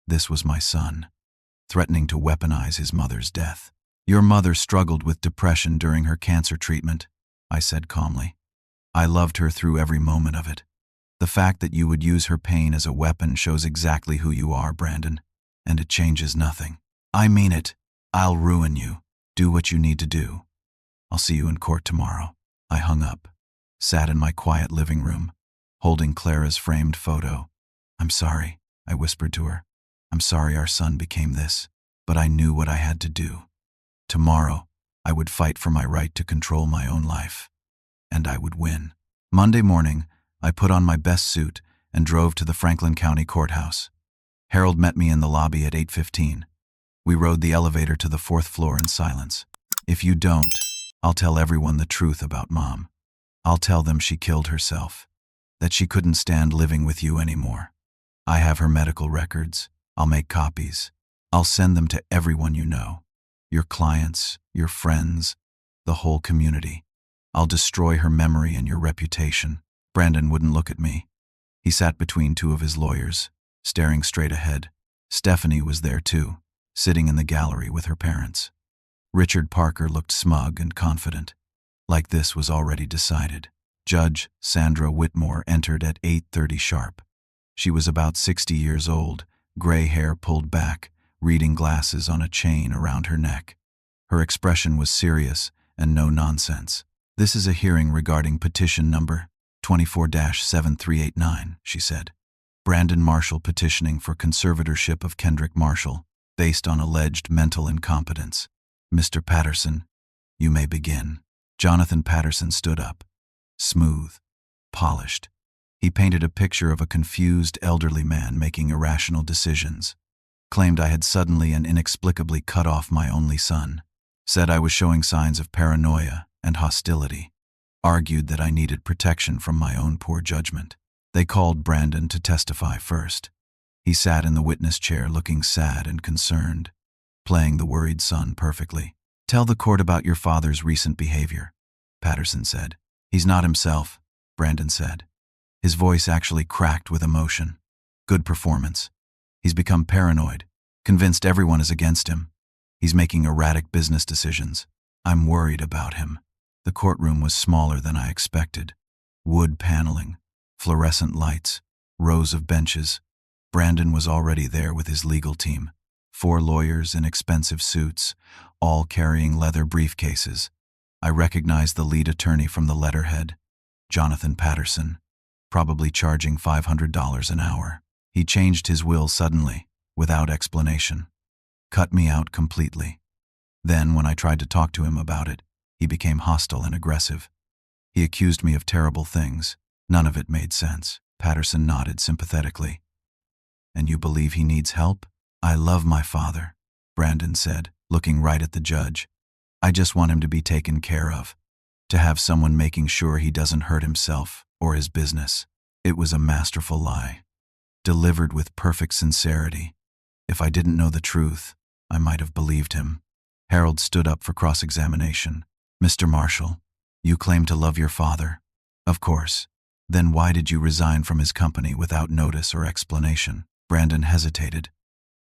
S1: This was my son, threatening to weaponize his mother's death. Your mother struggled with depression during her cancer treatment, I said calmly. I loved her through every moment of it. The fact that you would use her pain as a weapon shows exactly who you are, Brandon, and it changes nothing. I mean it. I'll ruin you. Do what you need to do. I'll see you in court tomorrow. I hung up, sat in my quiet living room, holding Clara's framed photo. I'm sorry, I whispered to her. I'm sorry our son became this, but I knew what I had to do. Tomorrow, I would fight for my right to control my own life, and I would win. Monday morning, I put on my best suit and drove to the Franklin County Courthouse. Harold met me in the lobby at 8:15. We rode the elevator to the 4th floor in silence. If you don't, I'll tell everyone the truth about Mom. I'll tell them she killed herself, that she couldn't stand living with you anymore. I have her medical records. I'll make copies. I'll send them to everyone you know. Your clients, your friends, the whole community. I'll destroy her memory and your reputation. Brandon wouldn't look at me. He sat between two of his lawyers, staring straight ahead. Stephanie was there too, sitting in the gallery with her parents. Richard Parker looked smug and confident, like this was already decided. Judge Sandra Whitmore entered at 8:30 sharp. She was about 60 years old, gray hair pulled back, reading glasses on a chain around her neck. Her expression was serious and no nonsense. This is a hearing regarding petition number 24-7389, she said. Brandon Marshall petitioning for conservatorship of Kendrick Marshall, based on alleged mental incompetence. Mr. Patterson, you may begin. Jonathan Patterson stood up. Smooth, polished. He painted a picture of a confused elderly man making irrational decisions. Claimed I had suddenly and inexplicably cut off my only son. Said I was showing signs of paranoia and hostility. Argued that I needed protection from my own poor judgment. They called Brandon to testify first. He sat in the witness chair looking sad and concerned, playing the worried son perfectly. Tell the court about your father's recent behavior, Patterson said. He's not himself, Brandon said. His voice actually cracked with emotion. Good performance. He's become paranoid, convinced everyone is against him. He's making erratic business decisions. I'm worried about him. The courtroom was smaller than I expected. Wood paneling, fluorescent lights, rows of benches. Brandon was already there with his legal team. 4 lawyers in expensive suits, all carrying leather briefcases. I recognized the lead attorney from the letterhead, Jonathan Patterson, probably charging $500 an hour. He changed his will suddenly, without explanation. Cut me out completely. Then, when I tried to talk to him about it, he became hostile and aggressive. He accused me of terrible things. None of it made sense. Patterson nodded sympathetically. And you believe he needs help? I love my father, Brandon said, looking right at the judge. I just want him to be taken care of, to have someone making sure he doesn't hurt himself or his business. It was a masterful lie, delivered with perfect sincerity. If I didn't know the truth, I might have believed him. Harold stood up for cross-examination. Mr. Marshall, you claim to love your father. Of course. Then why did you resign from his company without notice or explanation? Brandon hesitated.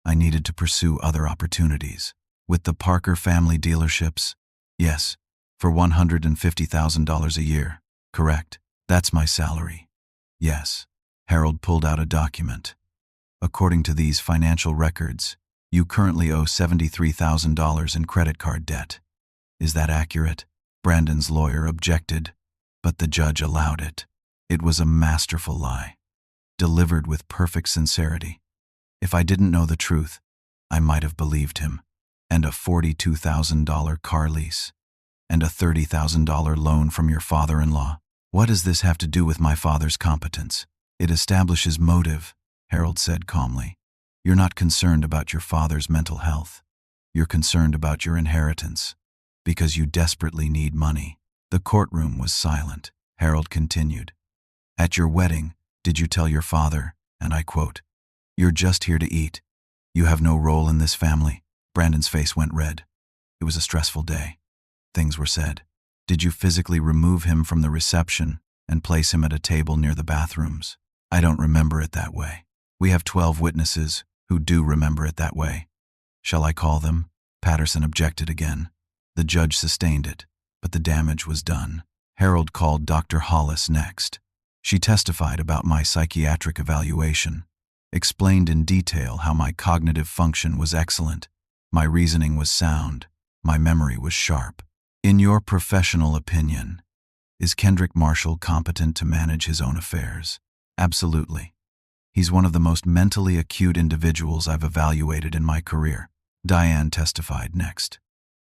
S1: I needed to pursue other opportunities. With the Parker family dealerships, Yes, for $150,000 a year. Correct. That's my salary. Yes. Harold pulled out a document. According to these financial records, you currently owe $73,000 in credit card debt. Is that accurate? Brandon's lawyer objected, but the judge allowed it. It was a masterful lie, delivered with perfect sincerity. If I didn't know the truth, I might have believed him. And a $42,000 car lease. And a $30,000 loan from your father-in-law. What does this have to do with my father's competence? It establishes motive, Harold said calmly. You're not concerned about your father's mental health. You're concerned about your inheritance, because you desperately need money. The courtroom was silent. Harold continued. At your wedding, did you tell your father, and I quote, "You're just here to eat. You have no role in this family"? Brandon's face went red. It was a stressful day. Things were said. Did you physically remove him from the reception and place him at a table near the bathrooms? I don't remember it that way. We have 12 witnesses who do remember it that way. Shall I call them? Patterson objected again. The judge sustained it, but the damage was done. Harold called Dr. Hollis next. She testified about my psychiatric evaluation, explained in detail how my cognitive function was excellent, my reasoning was sound, my memory was sharp. In your professional opinion, is Kendrick Marshall competent to manage his own affairs? Absolutely. He's one of the most mentally acute individuals I've evaluated in my career. Diane testified next.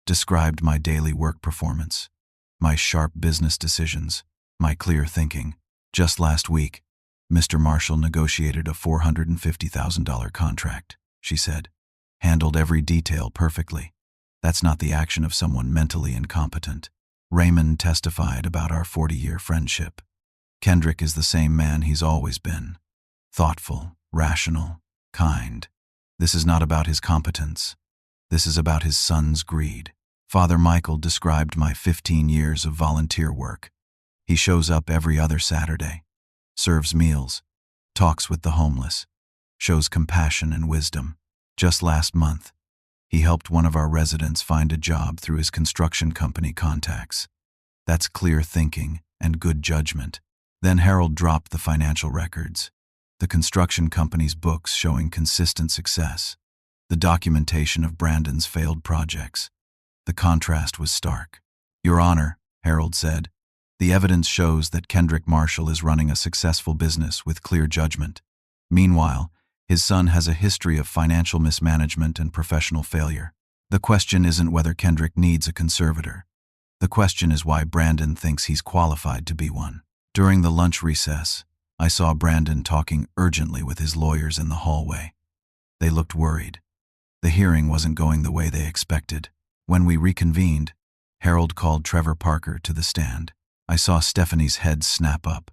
S1: Described my daily work performance, my sharp business decisions, my clear thinking. Just last week, Mr. Marshall negotiated a $450,000 contract, she said. Handled every detail perfectly. That's not the action of someone mentally incompetent. Raymond testified about our 40-year friendship. Kendrick is the same man he's always been. Thoughtful, rational, kind. This is not about his competence. This is about his son's greed. Father Michael described my 15 years of volunteer work. He shows up every other Saturday, serves meals, talks with the homeless, shows compassion and wisdom. Just last month, he helped one of our residents find a job through his construction company contacts. That's clear thinking and good judgment. Then Harold dropped the financial records, the construction company's books showing consistent success, the documentation of Brandon's failed projects. The contrast was stark. Your Honor, Harold said, the evidence shows that Kendrick Marshall is running a successful business with clear judgment. Meanwhile, his son has a history of financial mismanagement and professional failure. The question isn't whether Kendrick needs a conservator. The question is why Brandon thinks he's qualified to be one. During the lunch recess, I saw Brandon talking urgently with his lawyers in the hallway. They looked worried. The hearing wasn't going the way they expected. When we reconvened, Harold called Trevor Parker to the stand. I saw Stephanie's head snap up.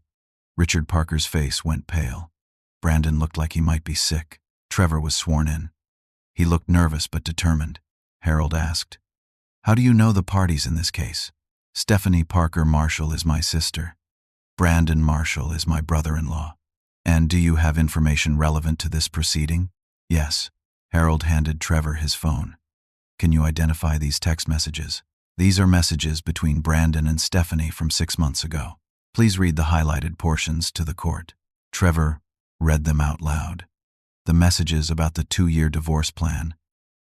S1: Richard Parker's face went pale. Brandon looked like he might be sick. Trevor was sworn in. He looked nervous but determined. Harold asked, "How do you know the parties in this case?" "Stephanie Parker Marshall is my sister. Brandon Marshall is my brother-in-law." "And do you have information relevant to this proceeding?" "Yes." Harold handed Trevor his phone. "Can you identify these text messages?" "These are messages between Brandon and Stephanie from 6 months ago. Please read the highlighted portions to the court." Trevor read them out loud. The messages about the 2-year divorce plan,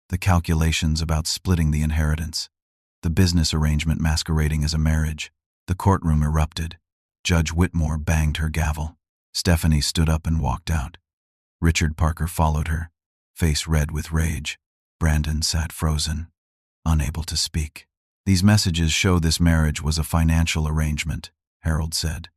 S1: the calculations about splitting the inheritance, the business arrangement masquerading as a marriage. The courtroom erupted. Judge Whitmore banged her gavel. Stephanie stood up and walked out. Richard Parker followed her, face red with rage. Brandon sat frozen, unable to speak. "These messages show this marriage was a financial arrangement," Harold said.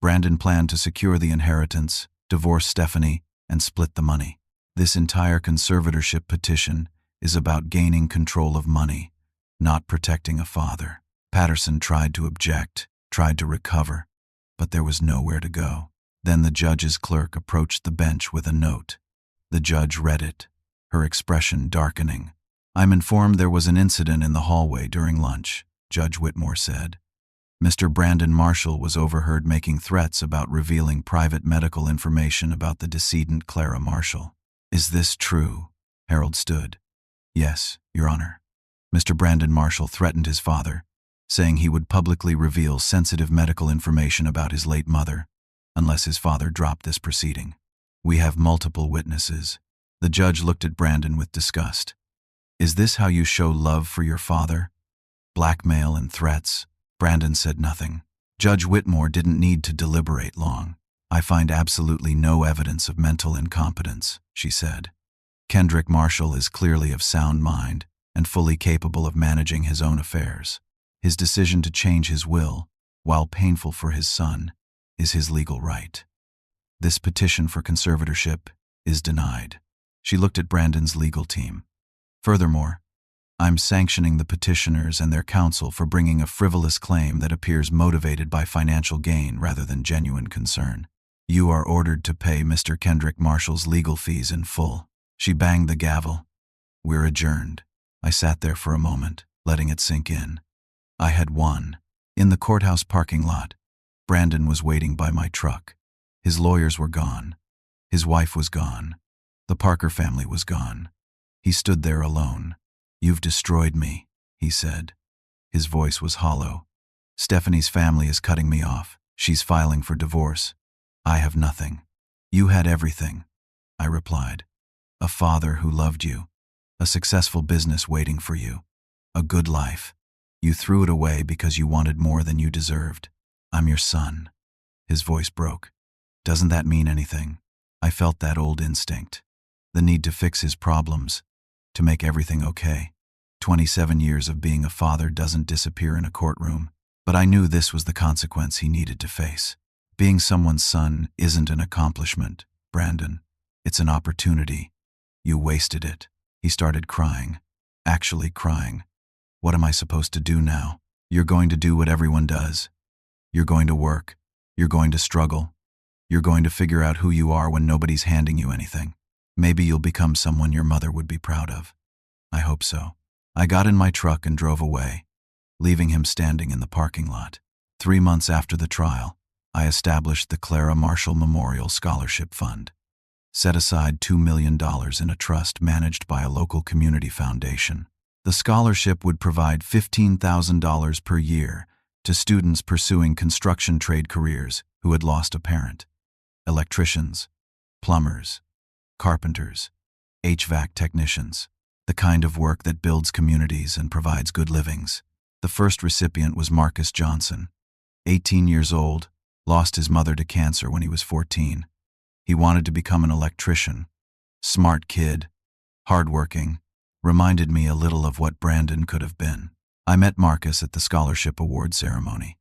S1: "Brandon planned to secure the inheritance, divorce Stephanie, and split the money. This entire conservatorship petition is about gaining control of money, not protecting a father." Patterson tried to object, tried to recover, but there was nowhere to go. Then the judge's clerk approached the bench with a note. The judge read it, her expression darkening. "I'm informed there was an incident in the hallway during lunch," Judge Whitmore said. "Mr. Brandon Marshall was overheard making threats about revealing private medical information about the decedent Clara Marshall." "Is this true?" Harold stood. "Yes, Your Honor." Mr. Brandon Marshall threatened his father, saying he would publicly reveal sensitive medical information about his late mother unless his father dropped this proceeding. We have multiple witnesses. The judge looked at Brandon with disgust. Is this how you show love for your father? Blackmail and threats? Brandon said nothing. Judge Whitmore didn't need to deliberate long. I find absolutely no evidence of mental incompetence, she said. Kendrick Marshall is clearly of sound mind and fully capable of managing his own affairs. His decision to change his will, while painful for his son, is his legal right. This petition for conservatorship is denied. She looked at Brandon's legal team. Furthermore, I'm sanctioning the petitioners and their counsel for bringing a frivolous claim that appears motivated by financial gain rather than genuine concern. You are ordered to pay Mr. Kendrick Marshall's legal fees in full. She banged the gavel. We're adjourned. I sat there for a moment, letting it sink in. I had won. In the courthouse parking lot, Brandon was waiting by my truck. His lawyers were gone. His wife was gone. The Parker family was gone. He stood there alone. You've destroyed me, he said. His voice was hollow. Stephanie's family is cutting me off. She's filing for divorce. I have nothing. You had everything, I replied. A father who loved you. A successful business waiting for you. A good life. You threw it away because you wanted more than you deserved. I'm your son. His voice broke. Doesn't that mean anything? I felt that old instinct. The need to fix his problems. To make everything okay. 27 years of being a father doesn't disappear in a courtroom, but I knew this was the consequence he needed to face. Being someone's son isn't an accomplishment, Brandon. It's an opportunity. You wasted it. He started crying. Actually crying. What am I supposed to do now? You're going to do what everyone does. You're going to work. You're going to struggle. You're going to figure out who you are when nobody's handing you anything. Maybe you'll become someone your mother would be proud of. I hope so. I got in my truck and drove away, leaving him standing in the parking lot. 3 months after the trial, I established the Clara Marshall Memorial Scholarship Fund. Set aside $2 million in a trust managed by a local community foundation. The scholarship would provide $15,000 per year to students pursuing construction trade careers who had lost a parent. Electricians, plumbers, carpenters, HVAC technicians, the kind of work that builds communities and provides good livings. The first recipient was Marcus Johnson, 18 years old, lost his mother to cancer when he was 14. He wanted to become an electrician. Smart kid, hardworking, reminded me a little of what Brandon could have been. I met Marcus at the scholarship award ceremony.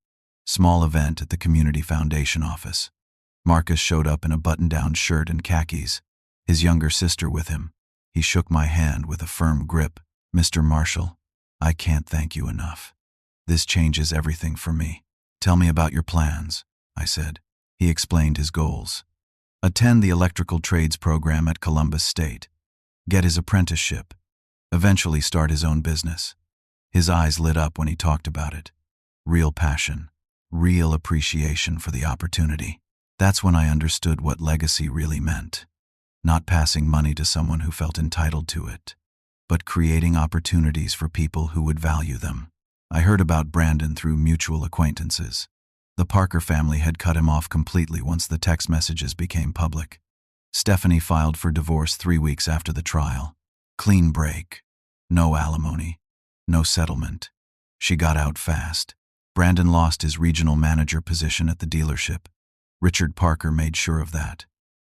S1: Small event at the community foundation office. Marcus showed up in a button-down shirt and khakis, his younger sister with him. He shook my hand with a firm grip. Mr. Marshall, I can't thank you enough. This changes everything for me. Tell me about your plans, I said. He explained his goals. Attend the electrical trades program at Columbus State. Get his apprenticeship. Eventually start his own business. His eyes lit up when he talked about it. Real passion. Real appreciation for the opportunity. That's when I understood what legacy really meant. Not passing money to someone who felt entitled to it, but creating opportunities for people who would value them. I heard about Brandon through mutual acquaintances. The Parker family had cut him off completely once the text messages became public. Stephanie filed for divorce 3 weeks after the trial. Clean break. No alimony. No settlement. She got out fast. Brandon lost his regional manager position at the dealership. Richard Parker made sure of that.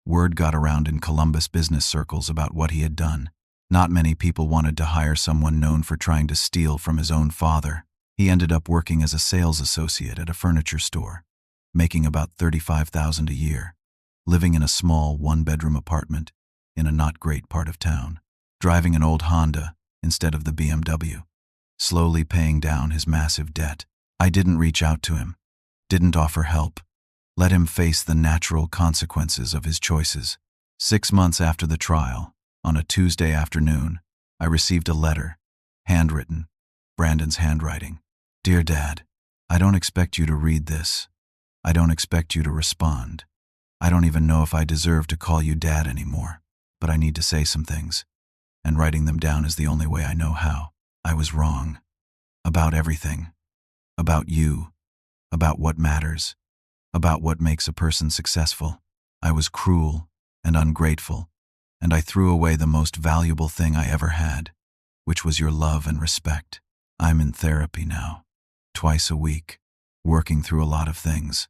S1: Word got around in Columbus business circles about what he had done. Not many people wanted to hire someone known for trying to steal from his own father. He ended up working as a sales associate at a furniture store, making about $35,000 a year, living in a small one-bedroom apartment in a not great part of town, driving an old Honda instead of the BMW, slowly paying down his massive debt. I didn't reach out to him, didn't offer help. Let him face the natural consequences of his choices. 6 months after the trial, on a Tuesday afternoon, I received a letter, handwritten, Brandon's handwriting. Dear Dad, I don't expect you to read this. I don't expect you to respond. I don't even know if I deserve to call you Dad anymore, but I need to say some things, and writing them down is the only way I know how. I was wrong. About everything. About you. About what matters. About what makes a person successful. I was cruel and ungrateful, and I threw away the most valuable thing I ever had, which was your love and respect. I'm in therapy now, twice a week, working through a lot of things.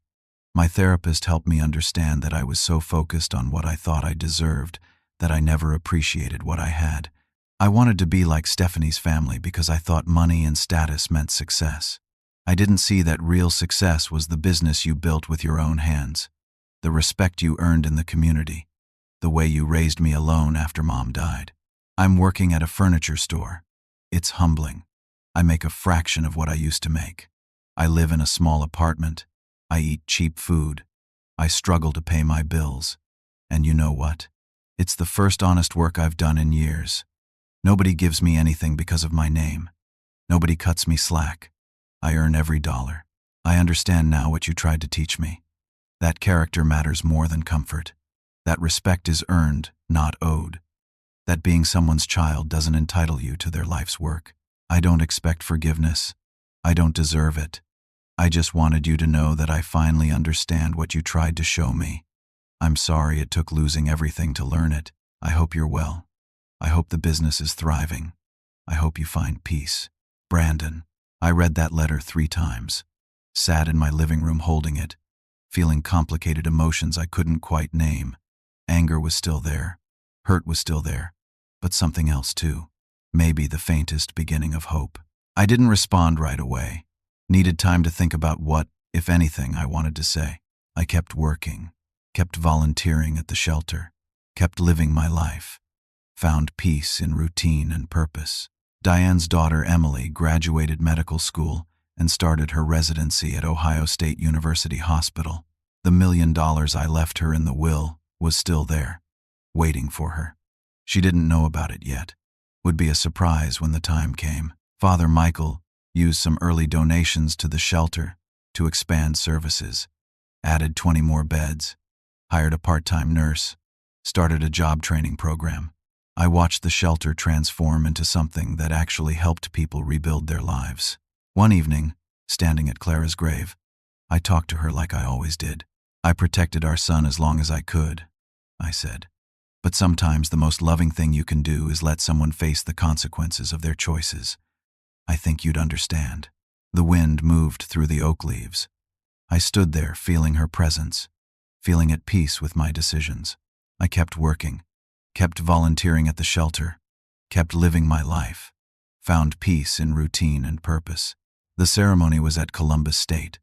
S1: My therapist helped me understand that I was so focused on what I thought I deserved that I never appreciated what I had. I wanted to be like Stephanie's family because I thought money and status meant success. I didn't see that real success was the business you built with your own hands, the respect you earned in the community, the way you raised me alone after Mom died. I'm working at a furniture store. It's humbling. I make a fraction of what I used to make. I live in a small apartment. I eat cheap food. I struggle to pay my bills. And you know what? It's the first honest work I've done in years. Nobody gives me anything because of my name. Nobody cuts me slack. I earn every dollar. I understand now what you tried to teach me. That character matters more than comfort. That respect is earned, not owed. That being someone's child doesn't entitle you to their life's work. I don't expect forgiveness. I don't deserve it. I just wanted you to know that I finally understand what you tried to show me. I'm sorry it took losing everything to learn it. I hope you're well. I hope the business is thriving. I hope you find peace. Brandon. I read that letter 3 times. Sat in my living room holding it, feeling complicated emotions I couldn't quite name. Anger was still there. Hurt was still there. But something else too. Maybe the faintest beginning of hope. I didn't respond right away. Needed time to think about what, if anything, I wanted to say. I kept working, kept volunteering at the shelter, kept living my life. Found peace in routine and purpose. Diane's daughter Emily graduated medical school and started her residency at Ohio State University Hospital. The $1 million I left her in the will was still there, waiting for her. She didn't know about it yet. Would be a surprise when the time came. Father Michael used some early donations to the shelter to expand services, added 20 more beds, hired a part-time nurse, started a job training program. I watched the shelter transform into something that actually helped people rebuild their lives. One evening, standing at Clara's grave, I talked to her like I always did. I protected our son as long as I could, I said. But sometimes the most loving thing you can do is let someone face the consequences of their choices. I think you'd understand. The wind moved through the oak leaves. I stood there feeling her presence, feeling at peace with my decisions. I kept working, kept volunteering at the shelter, kept living my life, found peace in routine and purpose. The ceremony was at Columbus State,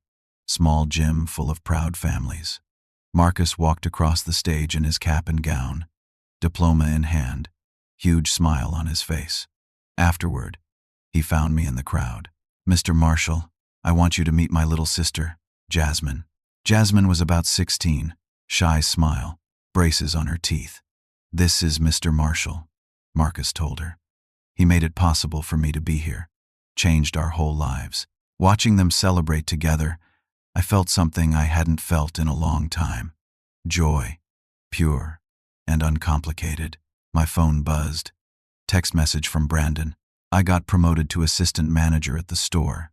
S1: small gym full of proud families. Marcus walked across the stage in his cap and gown, diploma in hand, huge smile on his face. Afterward, he found me in the crowd. "Mr. Marshall, I want you to meet my little sister, Jasmine." Jasmine was about 16, shy smile, braces on her teeth. "This is Mr. Marshall," Marcus told her. "He made it possible for me to be here, changed our whole lives." Watching them celebrate together, I felt something I hadn't felt in a long time. Joy, pure and uncomplicated. My phone buzzed. Text message from Brandon. I got promoted to assistant manager at the store.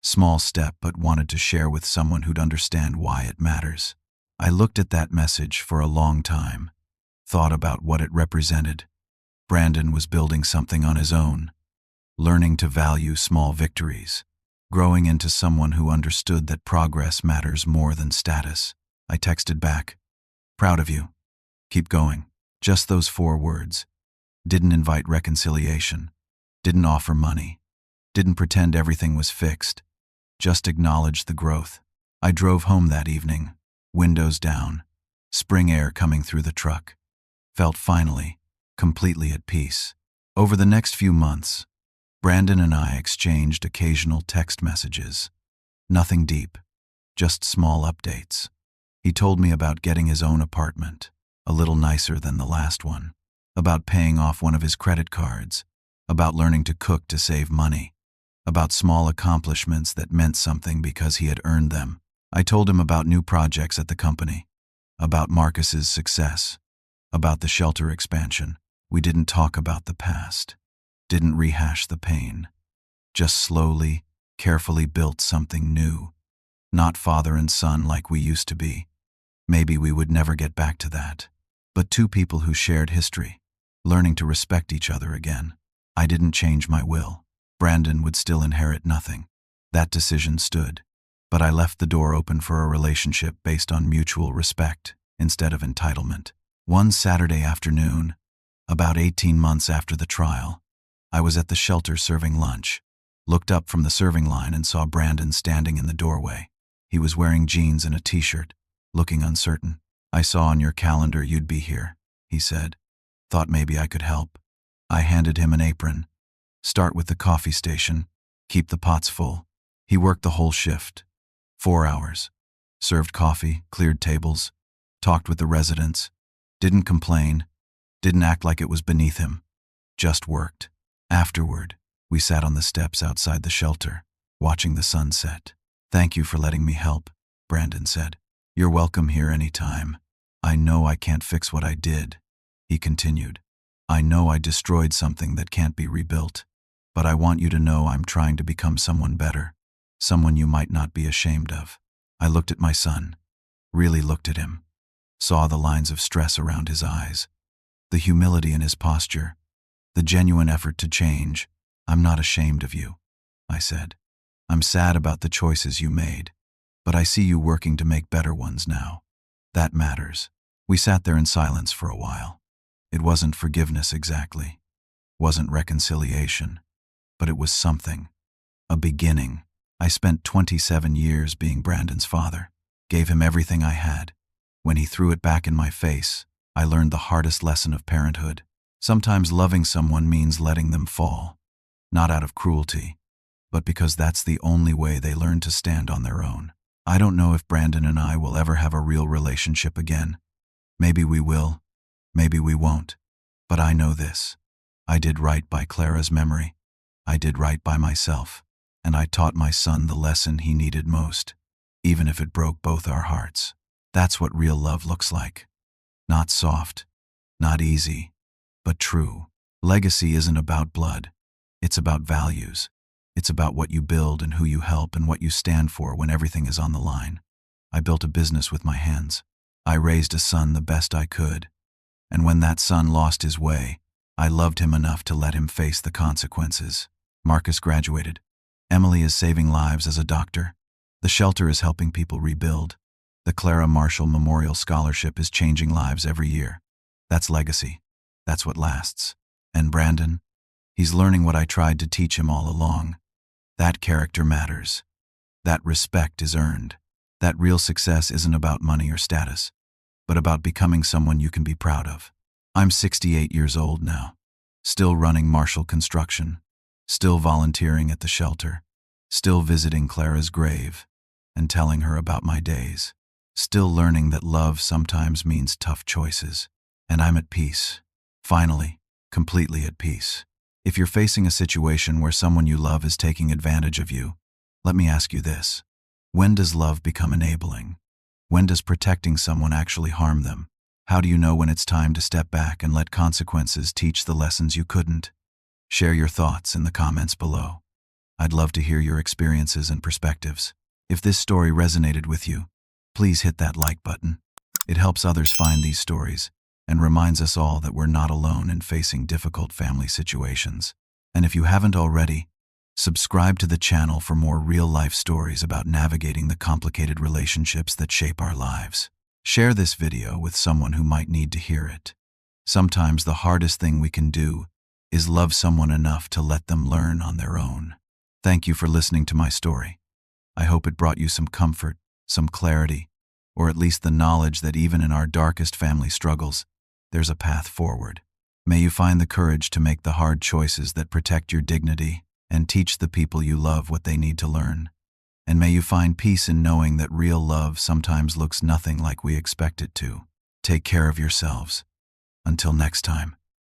S1: Small step, but wanted to share with someone who'd understand why it matters. I looked at that message for a long time, thought about what it represented. Brandon was building something on his own, learning to value small victories, growing into someone who understood that progress matters more than status. I texted back, "Proud of you. Keep going." Just those 4 words. Didn't invite reconciliation. Didn't offer money. Didn't pretend everything was fixed. Just acknowledged the growth. I drove home that evening, windows down, spring air coming through the truck. Felt finally, completely at peace. Over the next few months, Brandon and I exchanged occasional text messages. Nothing deep, just small updates. He told me about getting his own apartment, a little nicer than the last one, about paying off one of his credit cards, about learning to cook to save money, about small accomplishments that meant something because he had earned them. I told him about new projects at the company, about Marcus's success, about the shelter expansion. We didn't talk about the past, didn't rehash the pain, just slowly, carefully built something new. Not father and son like we used to be. Maybe we would never get back to that. But two people who shared history, learning to respect each other again. I didn't change my will. Brandon would still inherit nothing. That decision stood. But I left the door open for a relationship based on mutual respect instead of entitlement. One Saturday afternoon, about 18 months after the trial, I was at the shelter serving lunch, looked up from the serving line and saw Brandon standing in the doorway. He was wearing jeans and a t-shirt, looking uncertain. "I saw on your calendar you'd be here," he said. "Thought maybe I could help." I handed him an apron. "Start with the coffee station. Keep the pots full." He worked the whole shift. 4 hours. Served coffee, cleared tables, talked with the residents, didn't complain, didn't act like it was beneath him, just worked. Afterward, we sat on the steps outside the shelter, watching the sun set. "Thank you for letting me help," Brandon said. "You're welcome here anytime. I know I can't fix what I did," he continued. "I know I destroyed something that can't be rebuilt, but I want you to know I'm trying to become someone better, someone you might not be ashamed of." I looked at my son, really looked at him, saw the lines of stress around his eyes, the humility in his posture, the genuine effort to change. "I'm not ashamed of you," I said. "I'm sad about the choices you made, but I see you working to make better ones now. That matters." We sat there in silence for a while. It wasn't forgiveness exactly, wasn't reconciliation, but it was something, a beginning. I spent 27 years being Brandon's father, gave him everything I had. When he threw it back in my face, I learned the hardest lesson of parenthood. Sometimes loving someone means letting them fall, not out of cruelty, but because that's the only way they learn to stand on their own. I don't know if Brandon and I will ever have a real relationship again. Maybe we will, maybe we won't. But I know this. I did right by Clara's memory. I did right by myself. And I taught my son the lesson he needed most, even if it broke both our hearts. That's what real love looks like. Not soft, not easy, but true. Legacy isn't about blood. It's about values. It's about what you build and who you help and what you stand for when everything is on the line. I built a business with my hands. I raised a son the best I could. And when that son lost his way, I loved him enough to let him face the consequences. Marcus graduated. Emily is saving lives as a doctor. The shelter is helping people rebuild. The Clara Marshall Memorial Scholarship is changing lives every year. That's legacy. That's what lasts. And Brandon? He's learning what I tried to teach him all along. That character matters. That respect is earned. That real success isn't about money or status, but about becoming someone you can be proud of. I'm 68 years old now, still running Marshall Construction, still volunteering at the shelter, still visiting Clara's grave and telling her about my days, still learning that love sometimes means tough choices. And I'm at peace. Finally, completely at peace. If you're facing a situation where someone you love is taking advantage of you, let me ask you this. When does love become enabling? When does protecting someone actually harm them? How do you know when it's time to step back and let consequences teach the lessons you couldn't? Share your thoughts in the comments below. I'd love to hear your experiences and perspectives. If this story resonated with you, please hit that like button. It helps others find these stories and reminds us all that we're not alone in facing difficult family situations. And if you haven't already, subscribe to the channel for more real-life stories about navigating the complicated relationships that shape our lives. Share this video with someone who might need to hear it. Sometimes the hardest thing we can do is love someone enough to let them learn on their own. Thank you for listening to my story. I hope it brought you some comfort, some clarity, or at least the knowledge that even in our darkest family struggles, there's a path forward. May you find the courage to make the hard choices that protect your dignity and teach the people you love what they need to learn. And may you find peace in knowing that real love sometimes looks nothing like we expect it to. Take care of yourselves. Until next time.